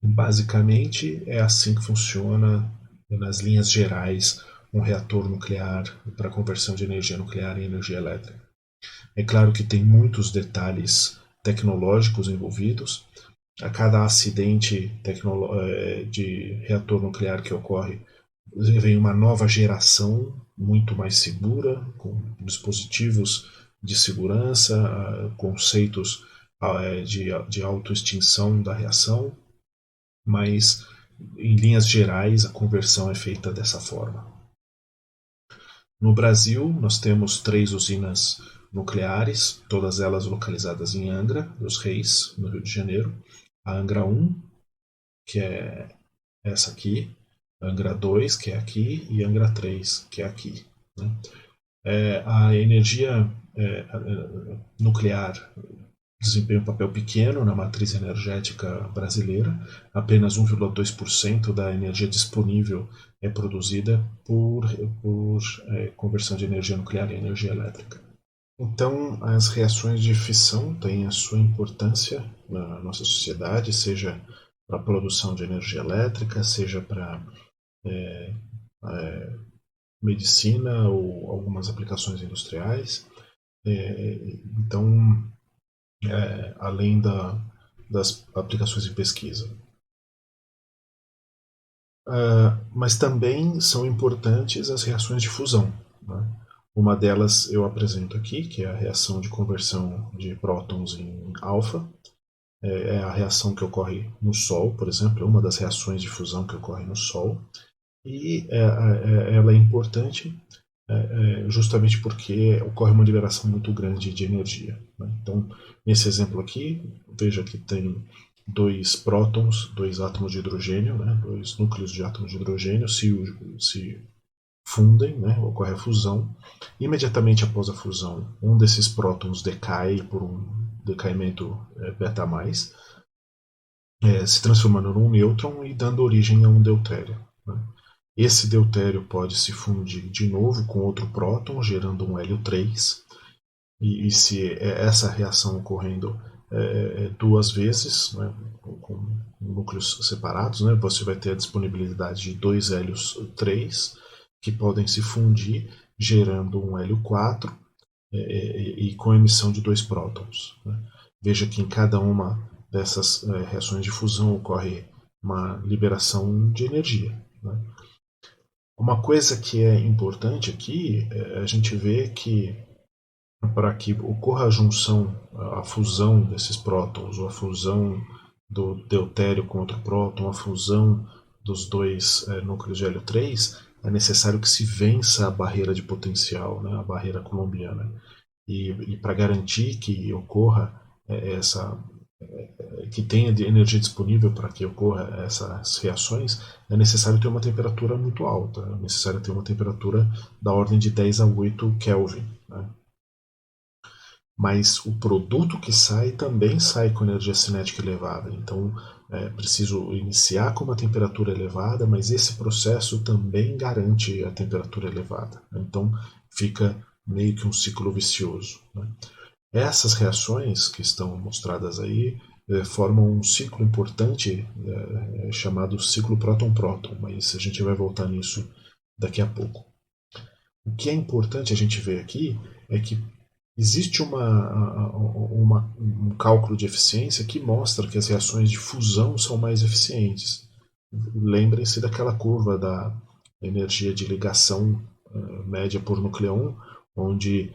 basicamente, é assim que funciona, nas linhas gerais, um reator nuclear para conversão de energia nuclear em energia elétrica. É claro que tem muitos detalhes tecnológicos envolvidos. A cada acidente de reator nuclear que ocorre, vem uma nova geração muito mais segura, com dispositivos de segurança, conceitos de autoextinção da reação, mas em linhas gerais a conversão é feita dessa forma. No Brasil, nós temos 3 usinas nucleares, todas elas localizadas em Angra dos Reis, no Rio de Janeiro. A Angra 1, que é essa aqui, Angra 2, que é aqui, e Angra 3, que é aqui, né? A energia nuclear desempenha um papel pequeno na matriz energética brasileira. Apenas 1,2% da energia disponível é produzida por conversão de energia nuclear em energia elétrica. Então, as reações de fissão têm a sua importância na nossa sociedade, seja para a produção de energia elétrica, seja para medicina ou algumas aplicações industriais. Então, além das aplicações de pesquisa. Mas também são importantes as reações de fusão, né? Uma delas eu apresento aqui, que é a reação de conversão de prótons em alfa. É a reação que ocorre no Sol, por exemplo, é uma das reações de fusão que ocorre no Sol. E ela é importante justamente porque ocorre uma liberação muito grande de energia, né? Então, nesse exemplo aqui, veja que tem 2 prótons, 2 átomos de hidrogênio, né? 2 núcleos de átomos de hidrogênio se fundem, né? Ocorre a fusão. Imediatamente após a fusão, um desses prótons decai por um decaimento beta+, se transformando num nêutron e dando origem a um deutério, né? Esse deutério pode se fundir de novo com outro próton, gerando um hélio 3. E se essa reação ocorrendo 2 vezes, né, com núcleos separados, né, você vai ter a disponibilidade de 2 hélios 3 que podem se fundir, gerando um hélio 4 e com emissão de 2 prótons, né. Veja que em cada uma dessas reações de fusão ocorre uma liberação de energia, né. Uma coisa que é importante aqui é a gente ver que para que ocorra a junção, a fusão desses prótons, ou a fusão do deutério com outro próton, a fusão dos 2 núcleos de hélio 3, é necessário que se vença a barreira de potencial, né, a barreira coulombiana. E para garantir que ocorra que tenha energia disponível para que ocorra essas reações, é necessário ter uma temperatura muito alta, é necessário ter uma temperatura da ordem de 10 a 8 Kelvin, né? Mas o produto que sai também sai com energia cinética elevada, então é preciso iniciar com uma temperatura elevada, mas esse processo também garante a temperatura elevada, então fica meio que um ciclo vicioso, né? Essas reações que estão mostradas aí formam um ciclo importante chamado ciclo próton-próton, mas a gente vai voltar nisso daqui a pouco. O que é importante a gente ver aqui é que existe um cálculo de eficiência que mostra que as reações de fusão são mais eficientes. Lembrem-se daquela curva da energia de ligação média por nucleon, onde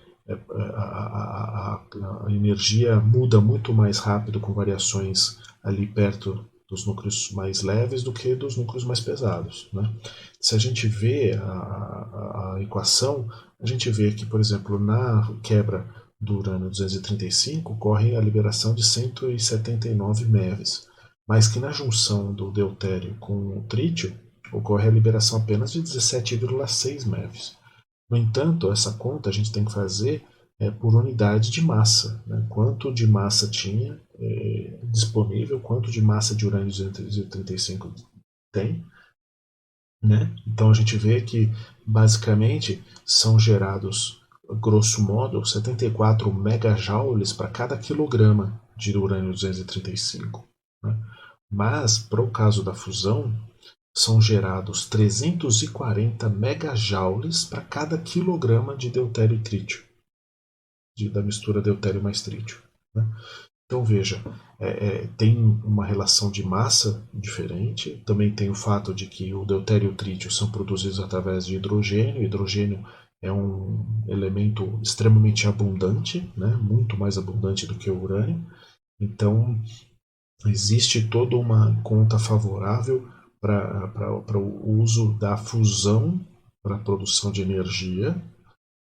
a energia muda muito mais rápido com variações ali perto dos núcleos mais leves do que dos núcleos mais pesados, né? Se a gente vê a equação, a gente vê que, por exemplo, na quebra do urânio 235 ocorre a liberação de 179 MeVs, mas que na junção do deutério com o trítio ocorre a liberação apenas de 17,6 MeVs. No entanto, essa conta a gente tem que fazer por unidade de massa, né? Quanto de massa tinha disponível, quanto de massa de urânio 235 tem, né? Então a gente vê que basicamente são gerados grosso modo, 74 megajoules para cada quilograma de urânio 235. Né? Mas, para o caso da fusão, são gerados 340 megajoules para cada quilograma de deutério e trítio, da mistura deutério mais trítio. Né? Então veja, tem uma relação de massa diferente, também tem o fato de que o deutério e o trítio são produzidos através de hidrogênio. Hidrogênio é um elemento extremamente abundante, né? Muito mais abundante do que o urânio. Então existe toda uma conta favorável para o uso da fusão para a produção de energia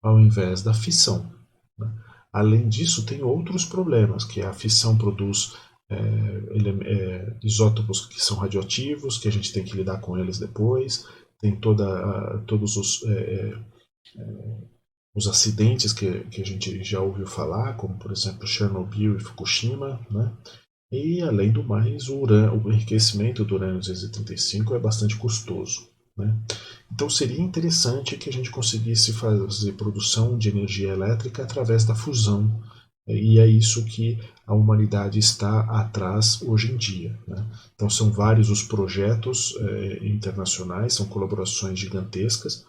ao invés da fissão. Né? Além disso, tem outros problemas, que a fissão produz isótopos que são radioativos, que a gente tem que lidar com eles depois, tem todos os acidentes que a gente já ouviu falar, como por exemplo Chernobyl e Fukushima, né? E além do mais, o enriquecimento do urânio 235 é bastante custoso. Né? Então seria interessante que a gente conseguisse fazer produção de energia elétrica através da fusão, e é isso que a humanidade está atrás hoje em dia. Né? Então são vários os projetos internacionais, são colaborações gigantescas.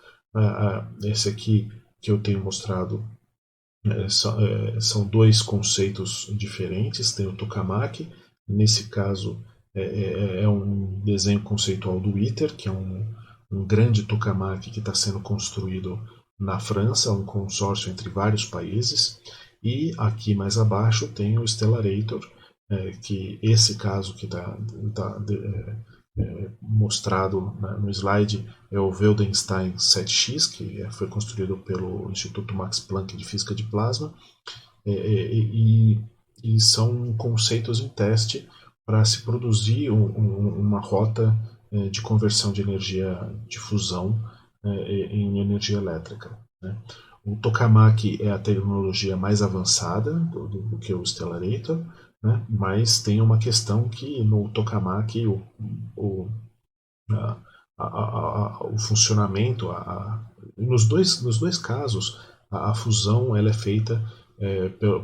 Esse aqui que eu tenho mostrado são dois conceitos diferentes. Tem o tokamak, nesse caso é um desenho conceitual do ITER, que é um grande tokamak que está sendo construído na França, um consórcio entre vários países. E aqui mais abaixo tem o Stellarator, que esse caso que está mostrado no slide é o Wildenstein 7X, que foi construído pelo Instituto Max Planck de Física de Plasma, e são conceitos em teste para se produzir uma rota de conversão de energia de fusão em energia elétrica. Né? O tokamak é a tecnologia mais avançada do que o Stellarator, né? Mas tem uma questão que no tokamak o funcionamento, nos dois casos, a fusão ela é feita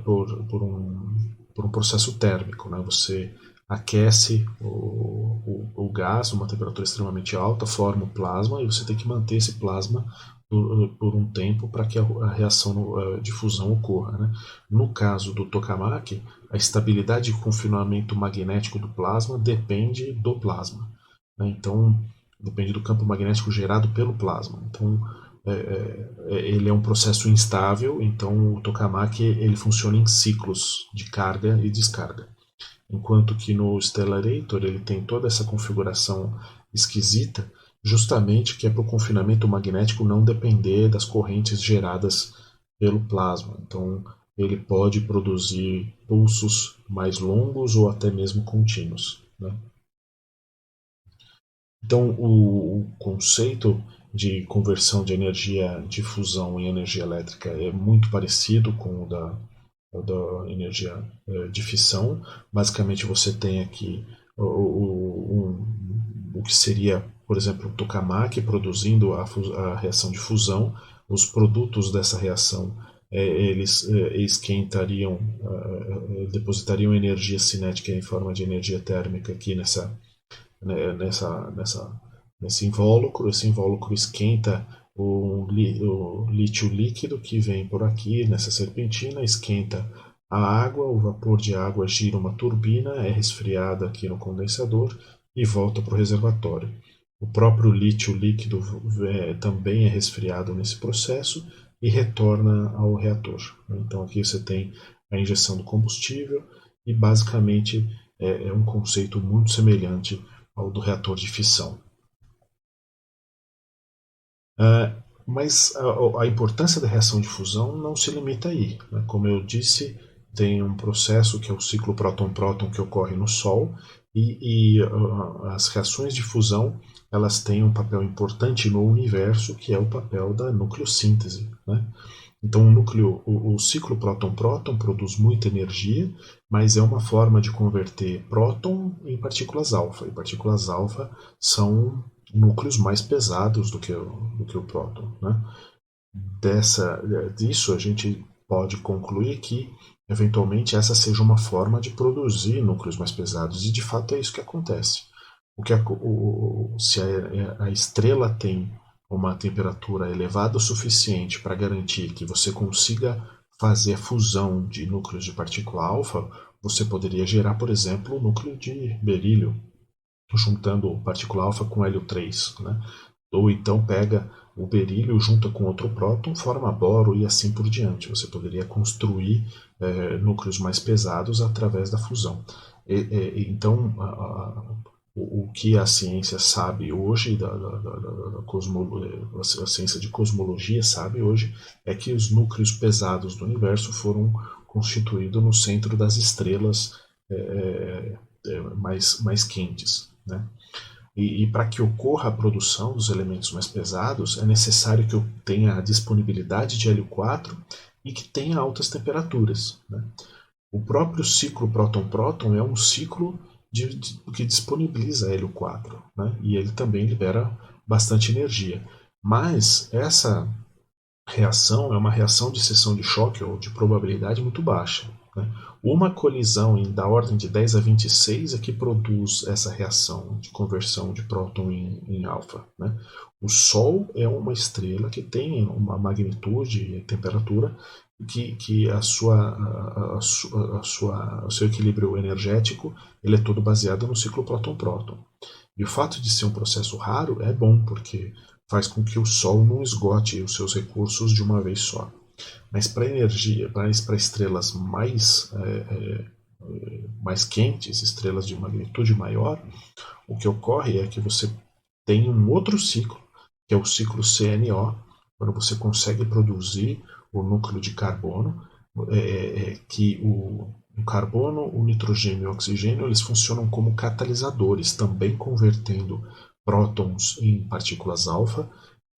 por um processo térmico. Né? Você aquece o gás a uma temperatura extremamente alta, forma o plasma, e você tem que manter esse plasma por um tempo para que a reação de fusão ocorra. Né? No caso do tokamak, a estabilidade de confinamento magnético do plasma depende do plasma. Né? Então, depende do campo magnético gerado pelo plasma. Então, ele é um processo instável, então o tokamak ele funciona em ciclos de carga e descarga. Enquanto que no Stellarator ele tem toda essa configuração esquisita, justamente que é para o confinamento magnético não depender das correntes geradas pelo plasma. Então ele pode produzir pulsos mais longos ou até mesmo contínuos. Né? Então o conceito de conversão de energia de fusão em energia elétrica é muito parecido com o da energia de fissão. Basicamente você tem aqui o que seria, por exemplo, o tokamak produzindo a reação de fusão. Os produtos dessa reação eles esquentariam, depositariam energia cinética em forma de energia térmica aqui nesse invólucro. Esse invólucro esquenta o lítio líquido que vem por aqui nessa serpentina, esquenta a água, o vapor de água gira uma turbina, é resfriada aqui no condensador e volta para o reservatório. O próprio lítio líquido também é resfriado nesse processo e retorna ao reator. Então aqui você tem a injeção do combustível e basicamente é um conceito muito semelhante ao do reator de fissão. Mas a importância da reação de fusão não se limita aí. Né? Como eu disse, tem um processo que é o ciclo próton-próton que ocorre no Sol, e as reações de fusão elas têm um papel importante no universo, que é o papel da nucleossíntese. Né? Então o ciclo próton-próton produz muita energia, mas é uma forma de converter próton em partículas alfa. E partículas alfa são núcleos mais pesados do que o próton. Né? disso a gente pode concluir que eventualmente essa seja uma forma de produzir núcleos mais pesados, e de fato é isso que acontece. Se a estrela tem uma temperatura elevada o suficiente para garantir que você consiga fazer a fusão de núcleos de partícula alfa, você poderia gerar, por exemplo, o núcleo de berílio, juntando partícula alfa com hélio 3, né? Ou então pega o berílio, junta com outro próton, forma boro e assim por diante. Você poderia construir núcleos mais pesados através da fusão. Então, o que a ciência sabe hoje, a ciência de cosmologia sabe hoje, é que os núcleos pesados do universo foram constituídos no centro das estrelas mais quentes, né? E para que ocorra a produção dos elementos mais pesados, é necessário que eu tenha a disponibilidade de hélio 4 e que tenha altas temperaturas, né? O próprio ciclo próton-próton é um ciclo que disponibiliza hélio 4, né? E ele também libera bastante energia. Mas essa reação é uma reação de seção de choque ou de probabilidade muito baixa, né? Uma colisão da ordem de 10 a 26 é que produz essa reação de conversão de próton em alfa, né? O Sol é uma estrela que tem uma magnitude e temperatura que o seu equilíbrio energético ele é todo baseado no ciclo próton-próton. E o fato de ser um processo raro é bom, porque faz com que o Sol não esgote os seus recursos de uma vez só. Mas para energia, para estrelas mais quentes, estrelas de magnitude maior, o que ocorre é que você tem um outro ciclo, que é o ciclo CNO, quando você consegue produzir o núcleo de carbono, que o carbono, o nitrogênio e o oxigênio, eles funcionam como catalisadores, também convertendo prótons em partículas alfa,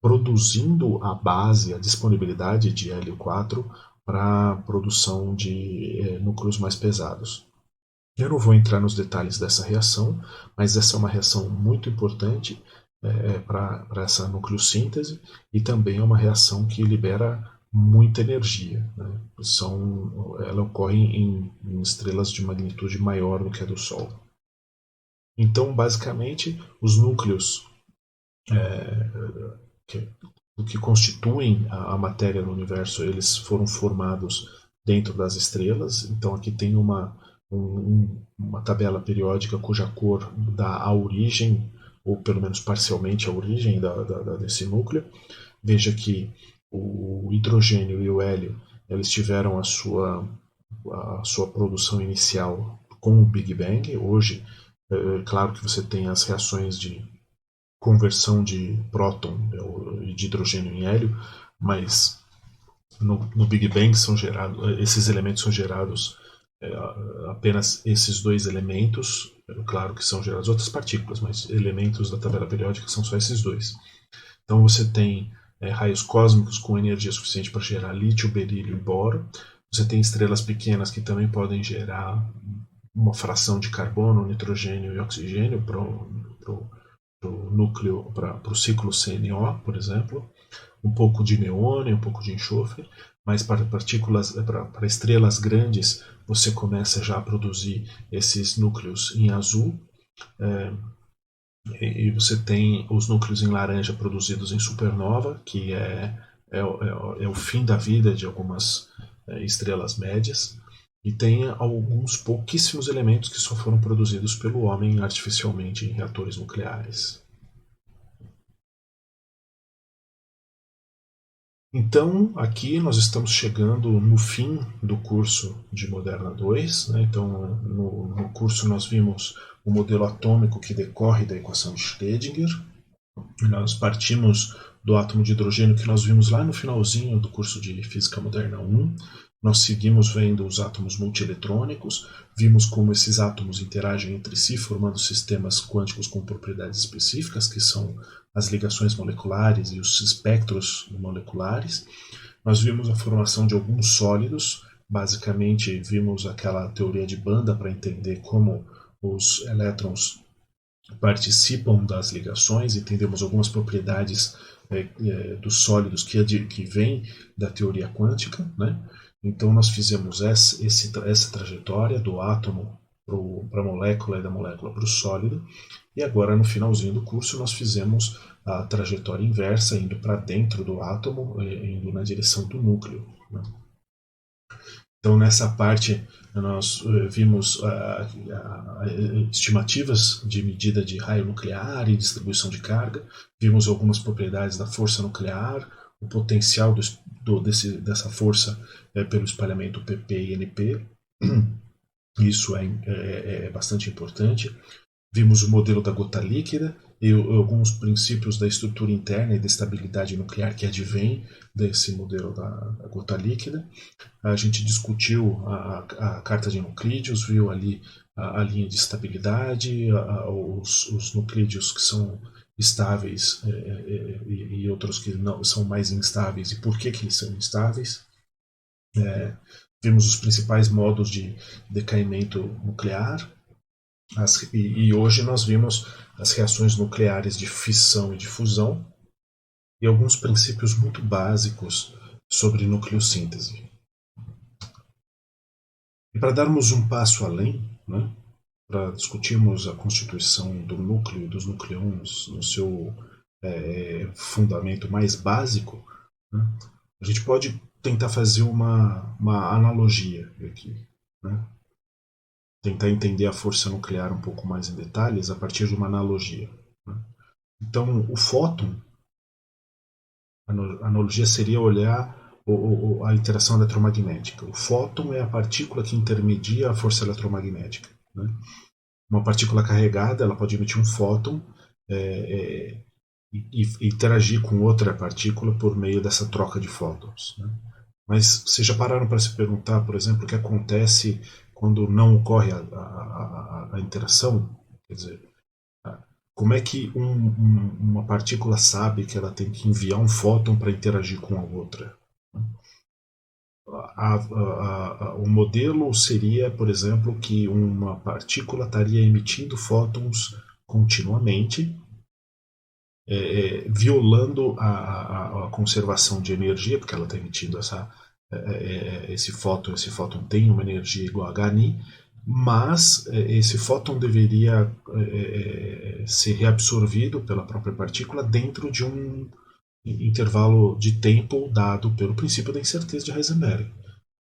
produzindo a base, a disponibilidade de hélio 4 para a produção de núcleos mais pesados. Eu não vou entrar nos detalhes dessa reação, mas essa é uma reação muito importante para essa nucleossíntese e também é uma reação que libera muita energia, né? Ela ocorre em estrelas de magnitude maior do que a do Sol. Então, basicamente, os núcleos que constituem a matéria no universo, eles foram formados dentro das estrelas. Então, aqui tem uma tabela periódica cuja cor dá a origem, ou pelo menos parcialmente a origem desse núcleo. Veja que o hidrogênio e o hélio eles tiveram a sua produção inicial com o Big Bang. Hoje, claro que você tem as reações de conversão de próton e de hidrogênio em hélio, mas no Big Bang esses elementos são gerados apenas esses dois elementos. Claro que são geradas outras partículas, mas elementos da tabela periódica são só esses dois. Então você tem raios cósmicos com energia suficiente para gerar lítio, berílio e boro. Você tem estrelas pequenas que também podem gerar uma fração de carbono, nitrogênio e oxigênio para o núcleo, para o ciclo CNO, por exemplo. Um pouco de neônio, um pouco de enxofre, mas para estrelas grandes você começa já a produzir esses núcleos em azul, e você tem os núcleos em laranja produzidos em supernova, que é o fim da vida de algumas estrelas médias, e tem alguns pouquíssimos elementos que só foram produzidos pelo homem artificialmente em reatores nucleares. Então, aqui nós estamos chegando no fim do curso de Moderna 2. Né? Então, no curso nós vimos o modelo atômico que decorre da equação de Schrödinger. Nós partimos do átomo de hidrogênio que nós vimos lá no finalzinho do curso de Física Moderna 1. Nós seguimos vendo os átomos multieletrônicos, vimos como esses átomos interagem entre si, formando sistemas quânticos com propriedades específicas, que são as ligações moleculares e os espectros moleculares. Nós vimos a formação de alguns sólidos, basicamente vimos aquela teoria de banda para entender como os elétrons participam das ligações, entendemos algumas propriedades dos sólidos que vem da teoria quântica, né? Então nós fizemos essa trajetória do átomo para a molécula e da molécula para o sólido, e agora no finalzinho do curso nós fizemos a trajetória inversa, indo para dentro do átomo, indo na direção do núcleo, né? Então nessa parte nós vimos estimativas de medida de raio nuclear e distribuição de carga, vimos algumas propriedades da força nuclear, o potencial dessa força pelo espalhamento PP e NP, isso é bastante importante. Vimos o modelo da gota líquida e alguns princípios da estrutura interna e da estabilidade nuclear que advém desse modelo da gota líquida. A gente discutiu a carta de nuclídeos, viu ali a linha de estabilidade, os nuclídeos que são estáveis e outros que não são mais instáveis e por que eles são instáveis. Vimos os principais modos de decaimento nuclear. E hoje nós vimos as reações nucleares de fissão e de fusão e alguns princípios muito básicos sobre nucleossíntese. E para darmos um passo além, né, para discutirmos a constituição do núcleo e dos nucleons no seu fundamento mais básico, né, a gente pode tentar fazer uma analogia aqui, né? Tentar entender a força nuclear um pouco mais em detalhes a partir de uma analogia, né? Então, o fóton, a analogia seria olhar a interação eletromagnética. O fóton é a partícula que intermedia a força eletromagnética, né? Uma partícula carregada ela pode emitir um fóton e interagir com outra partícula por meio dessa troca de fótons, né? Mas vocês já pararam para se perguntar, por exemplo, o que acontece quando não ocorre a interação? Quer dizer, como é que uma partícula sabe que ela tem que enviar um fóton para interagir com a outra? O modelo seria, por exemplo, que uma partícula estaria emitindo fótons continuamente, violando a conservação de energia, porque ela está emitindo esse fóton tem uma energia igual a Hν, mas esse fóton deveria ser reabsorvido pela própria partícula dentro de um intervalo de tempo dado pelo princípio da incerteza de Heisenberg,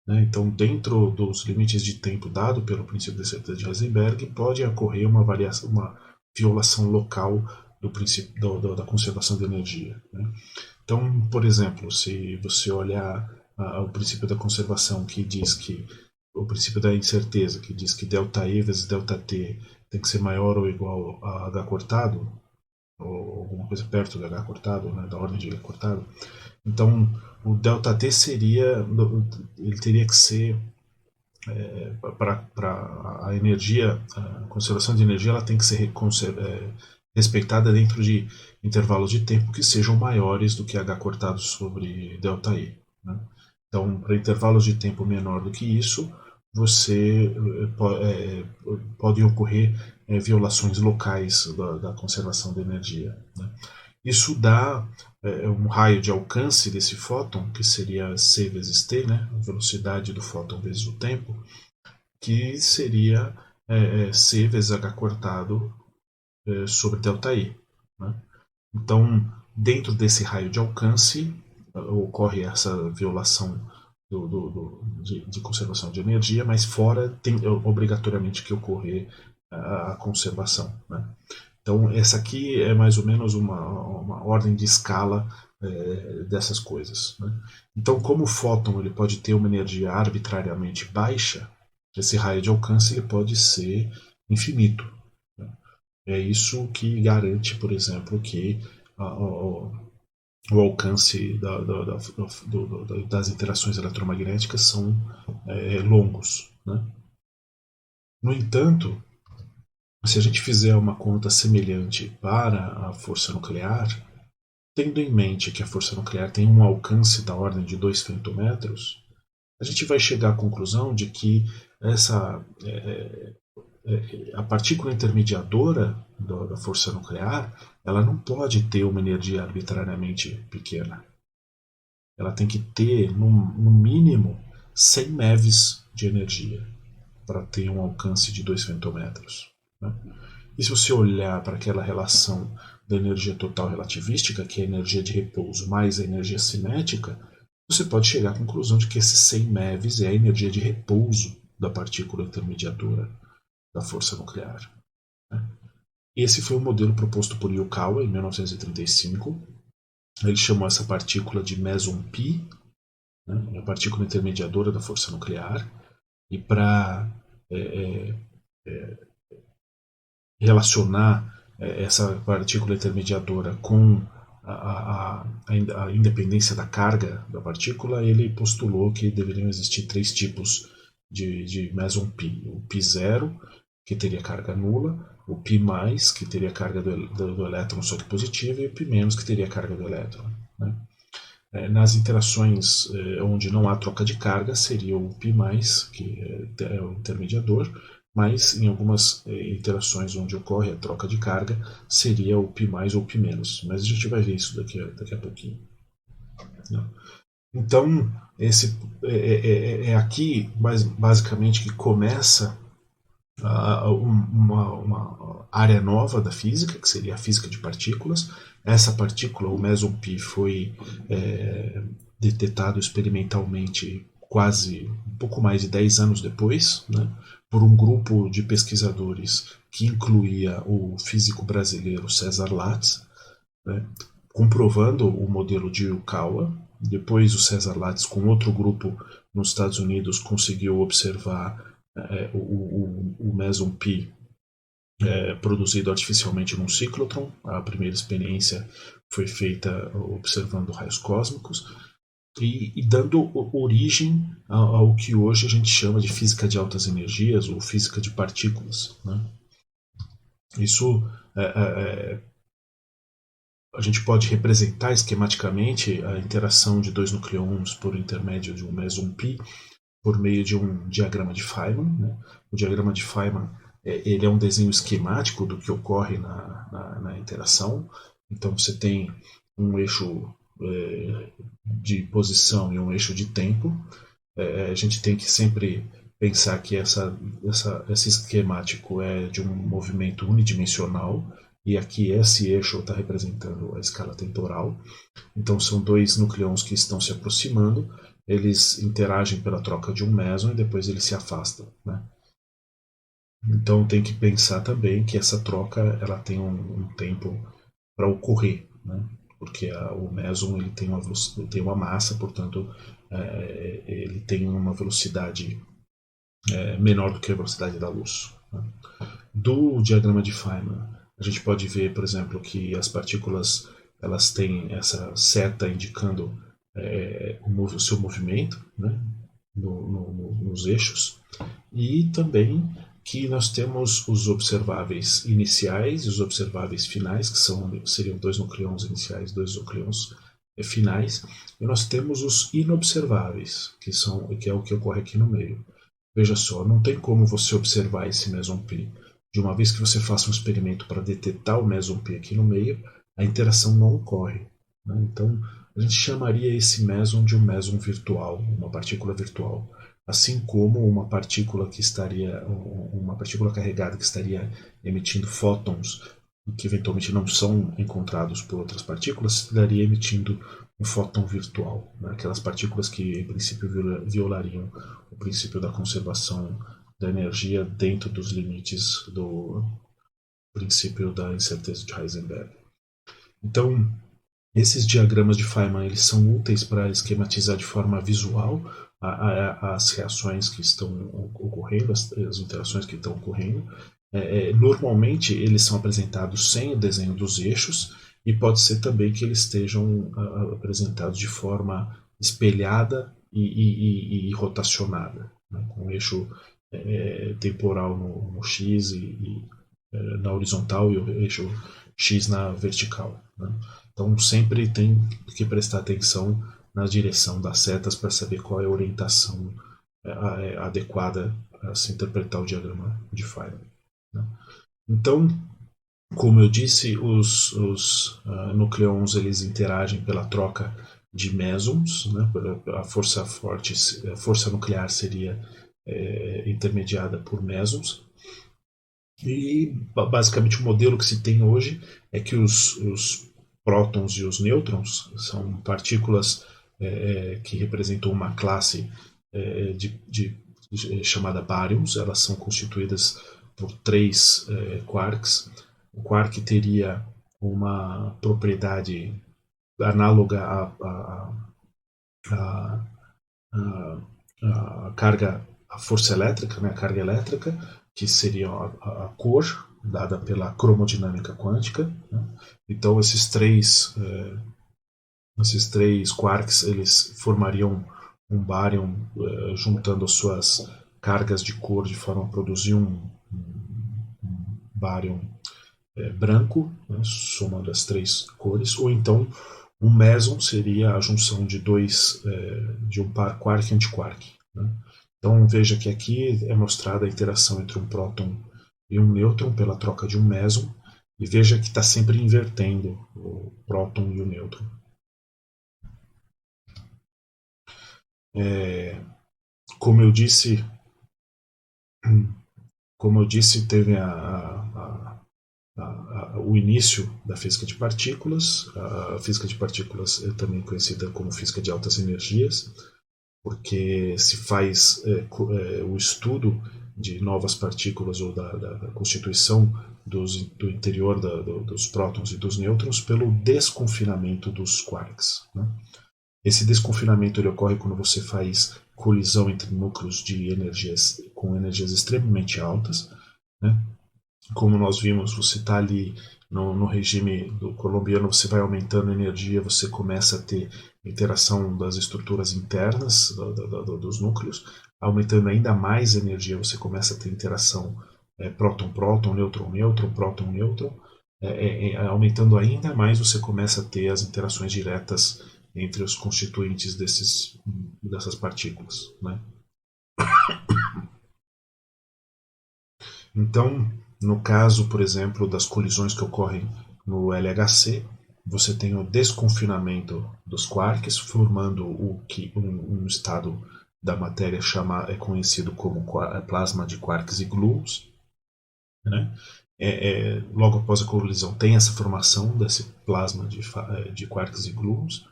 né? Então, dentro dos limites de tempo dado pelo princípio da incerteza de Heisenberg, pode ocorrer uma violação local do princípio da conservação de energia, né? Então, por exemplo, se você olhar o princípio da conservação que diz que o princípio da incerteza que diz que ΔE vezes ΔT tem que ser maior ou igual a H cortado, ou alguma coisa perto de H cortado, né, da ordem de H cortado, então o ΔT ele teria que ser para a energia, a conservação de energia, ela tem que ser respeitada dentro de intervalos de tempo que sejam maiores do que H cortado sobre ΔI, né? Então, para intervalos de tempo menor do que isso, podem ocorrer violações locais da conservação de energia, né? Isso dá um raio de alcance desse fóton, que seria c vezes t, né? A velocidade do fóton vezes o tempo, que seria c vezes h cortado sobre ΔI, né? Então, dentro desse raio de alcance, ocorre essa violação de conservação de energia, mas fora tem obrigatoriamente que ocorrer a conservação, né? Então, essa aqui é mais ou menos uma ordem de escala dessas coisas, né? Então, como o fóton ele pode ter uma energia arbitrariamente baixa, esse raio de alcance ele pode ser infinito, né? É isso que garante, por exemplo, que o alcance das interações eletromagnéticas são longos, né? No entanto, se a gente fizer uma conta semelhante para a força nuclear, tendo em mente que a força nuclear tem um alcance da ordem de 2 femtometros, a gente vai chegar à conclusão de que a partícula intermediadora da força nuclear, ela não pode ter uma energia arbitrariamente pequena. Ela tem que ter, no mínimo, 100 MeVs de energia para ter um alcance de 2 femtometros. Né? E se você olhar para aquela relação da energia total relativística, que é a energia de repouso mais a energia cinética, você pode chegar à conclusão de que esses 100 MeVs é a energia de repouso da partícula intermediadora da força nuclear. Né? Esse foi o modelo proposto por Yukawa em 1935. Ele chamou essa partícula de meson Pi, né, a partícula intermediadora da força nuclear, e para relacionar essa partícula intermediadora com a independência da carga da partícula, ele postulou que deveriam existir 3 tipos de meson Pi. O Pi zero, que teria carga nula, o Π+, que teria carga do elétron só que positiva, e o Π-, que teria carga do elétron. Né? Nas interações onde não há troca de carga, seria o Π+, que é o intermediador, mas em algumas interações onde ocorre a troca de carga, seria o Π+, ou Π-. Mas a gente vai ver isso daqui a pouquinho. Então, é aqui, basicamente, que começa uma área nova da física, que seria a física de partículas. Essa partícula, o meson Pi, foi detectado experimentalmente quase um pouco mais de 10 anos depois, né, por um grupo de pesquisadores que incluía o físico brasileiro César Lattes, né, comprovando o modelo de Yukawa. Depois o César Lattes, com outro grupo nos Estados Unidos, conseguiu observar o meson Pi produzido artificialmente num ciclotron. A primeira experiência foi feita observando raios cósmicos e dando origem ao que hoje a gente chama de física de altas energias ou física de partículas. Né? Isso a gente pode representar esquematicamente a interação de 2 nucleons por intermédio de um meson Pi por meio de um diagrama de Feynman. Né? O diagrama de Feynman ele é um desenho esquemático do que ocorre na interação. Então você tem um eixo de posição e um eixo de tempo. A gente tem que sempre pensar que esse esquemático é de um movimento unidimensional, e aqui esse eixo está representando a escala temporal. Então são 2 nucleons que estão se aproximando, eles interagem pela troca de um meson e depois eles se afastam. Né? Então tem que pensar também que essa troca ela tem um tempo para ocorrer, né? Porque o meson ele tem uma massa, portanto ele tem uma velocidade menor do que a velocidade da luz. Né? Do diagrama de Feynman, a gente pode ver, por exemplo, que as partículas elas têm essa seta indicando o seu movimento, né, nos eixos, e também que nós temos os observáveis iniciais e os observáveis finais, que seriam 2 nucleons iniciais, 2 nucleons finais, e nós temos os inobserváveis, que é o que ocorre aqui no meio. Veja só, não tem como você observar esse meson Pi. De uma vez que você faça um experimento para detectar o meson Pi aqui no meio, a interação não ocorre. Né? Então, a gente chamaria esse meson de um meson virtual, uma partícula virtual. Assim como uma partícula carregada que estaria emitindo fótons, que eventualmente não são encontrados por outras partículas, estaria emitindo um fóton virtual. Né? Aquelas partículas que, em princípio, violariam o princípio da conservação da energia dentro dos limites do princípio da incerteza de Heisenberg. Então, esses diagramas de Feynman eles são úteis para esquematizar de forma visual as reações que estão ocorrendo, as interações que estão ocorrendo. Normalmente eles são apresentados sem o desenho dos eixos, e pode ser também que eles estejam apresentados de forma espelhada e rotacionada, né, com o eixo temporal no X e na horizontal e o eixo X na vertical. Né? Então sempre tem que prestar atenção na direção das setas para saber qual é a orientação adequada a se interpretar o diagrama de Feynman. né? Então, como eu disse, os nucleons eles interagem pela troca de mesons, né? A força forte, a força nuclear seria intermediada por mesons. E basicamente o modelo que se tem hoje é que os prótons e os nêutrons são partículas que representam uma classe chamada baryons. Elas são constituídas por três quarks. O quark teria uma propriedade análoga à, à, à carga, à força elétrica, né, a carga elétrica, que seria a cor dada pela cromodinâmica quântica, né? Então esses três quarks eles formariam um bárion juntando as suas cargas de cor de forma a produzir um bárion branco, né, somando as três cores, ou então um meson seria a junção de de um par quark e antiquark, né? Então veja que aqui é mostrada a interação entre um próton e um nêutron pela troca de um meson, e veja que está sempre invertendo o próton e o nêutron. É, como eu disse, teve o início da física de partículas. A física de partículas é também conhecida como física de altas energias, porque se faz o estudo de novas partículas ou da constituição do interior dos prótons e dos nêutrons pelo desconfinamento dos quarks, né? Esse desconfinamento ele ocorre quando você faz colisão entre núcleos de energias com energias extremamente altas, né? Como nós vimos, você está ali no regime do colombiano, você vai aumentando a energia, você começa a ter interação das estruturas internas dos núcleos, aumentando ainda mais a energia, você começa a ter interação próton-próton, nêutron-nêutron, próton-nêutron, aumentando ainda mais, você começa a ter as interações diretas entre os constituintes dessas partículas, né? Então, no caso, por exemplo, das colisões que ocorrem no LHC, você tem o desconfinamento dos quarks, formando um estado da matéria conhecido como plasma de quarks e gluons, né? Logo após a colisão tem essa formação desse plasma de quarks e gluons.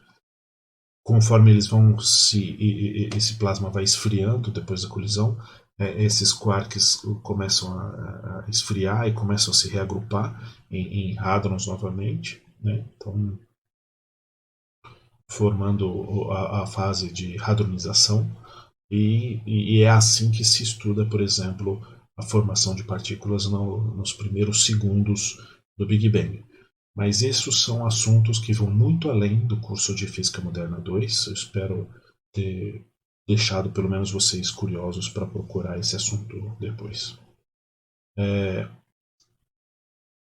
Conforme eles vão esse plasma vai esfriando depois da colisão, esses quarks começam a esfriar e começam a se reagrupar em hadrons novamente, né? Então, formando a fase de hadronização, e é assim que se estuda, por exemplo, a formação de partículas nos primeiros segundos do Big Bang. Mas esses são assuntos que vão muito além do curso de Física Moderna 2. Eu espero ter deixado pelo menos vocês curiosos para procurar esse assunto depois.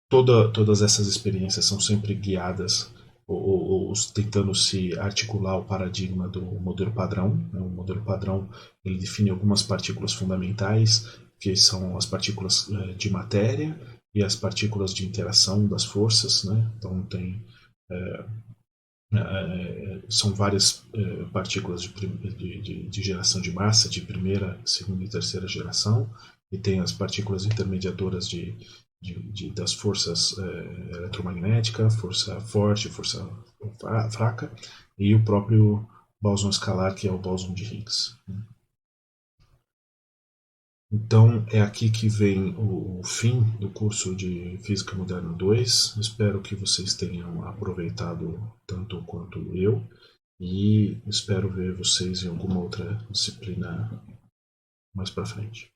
Todas essas experiências são sempre guiadas ou tentando se articular o paradigma do modelo padrão, né? O modelo padrão ele define algumas partículas fundamentais, que são as partículas de matéria e as partículas de interação das forças, né? Então são várias partículas de geração de massa de primeira, segunda e terceira geração, e tem as partículas intermediadoras das forças eletromagnéticas, força forte, força fraca, e o próprio bóson escalar, que é o bóson de Higgs. Então é aqui que vem o fim do curso de Física Moderna 2. Espero que vocês tenham aproveitado tanto quanto eu e espero ver vocês em alguma outra disciplina mais para frente.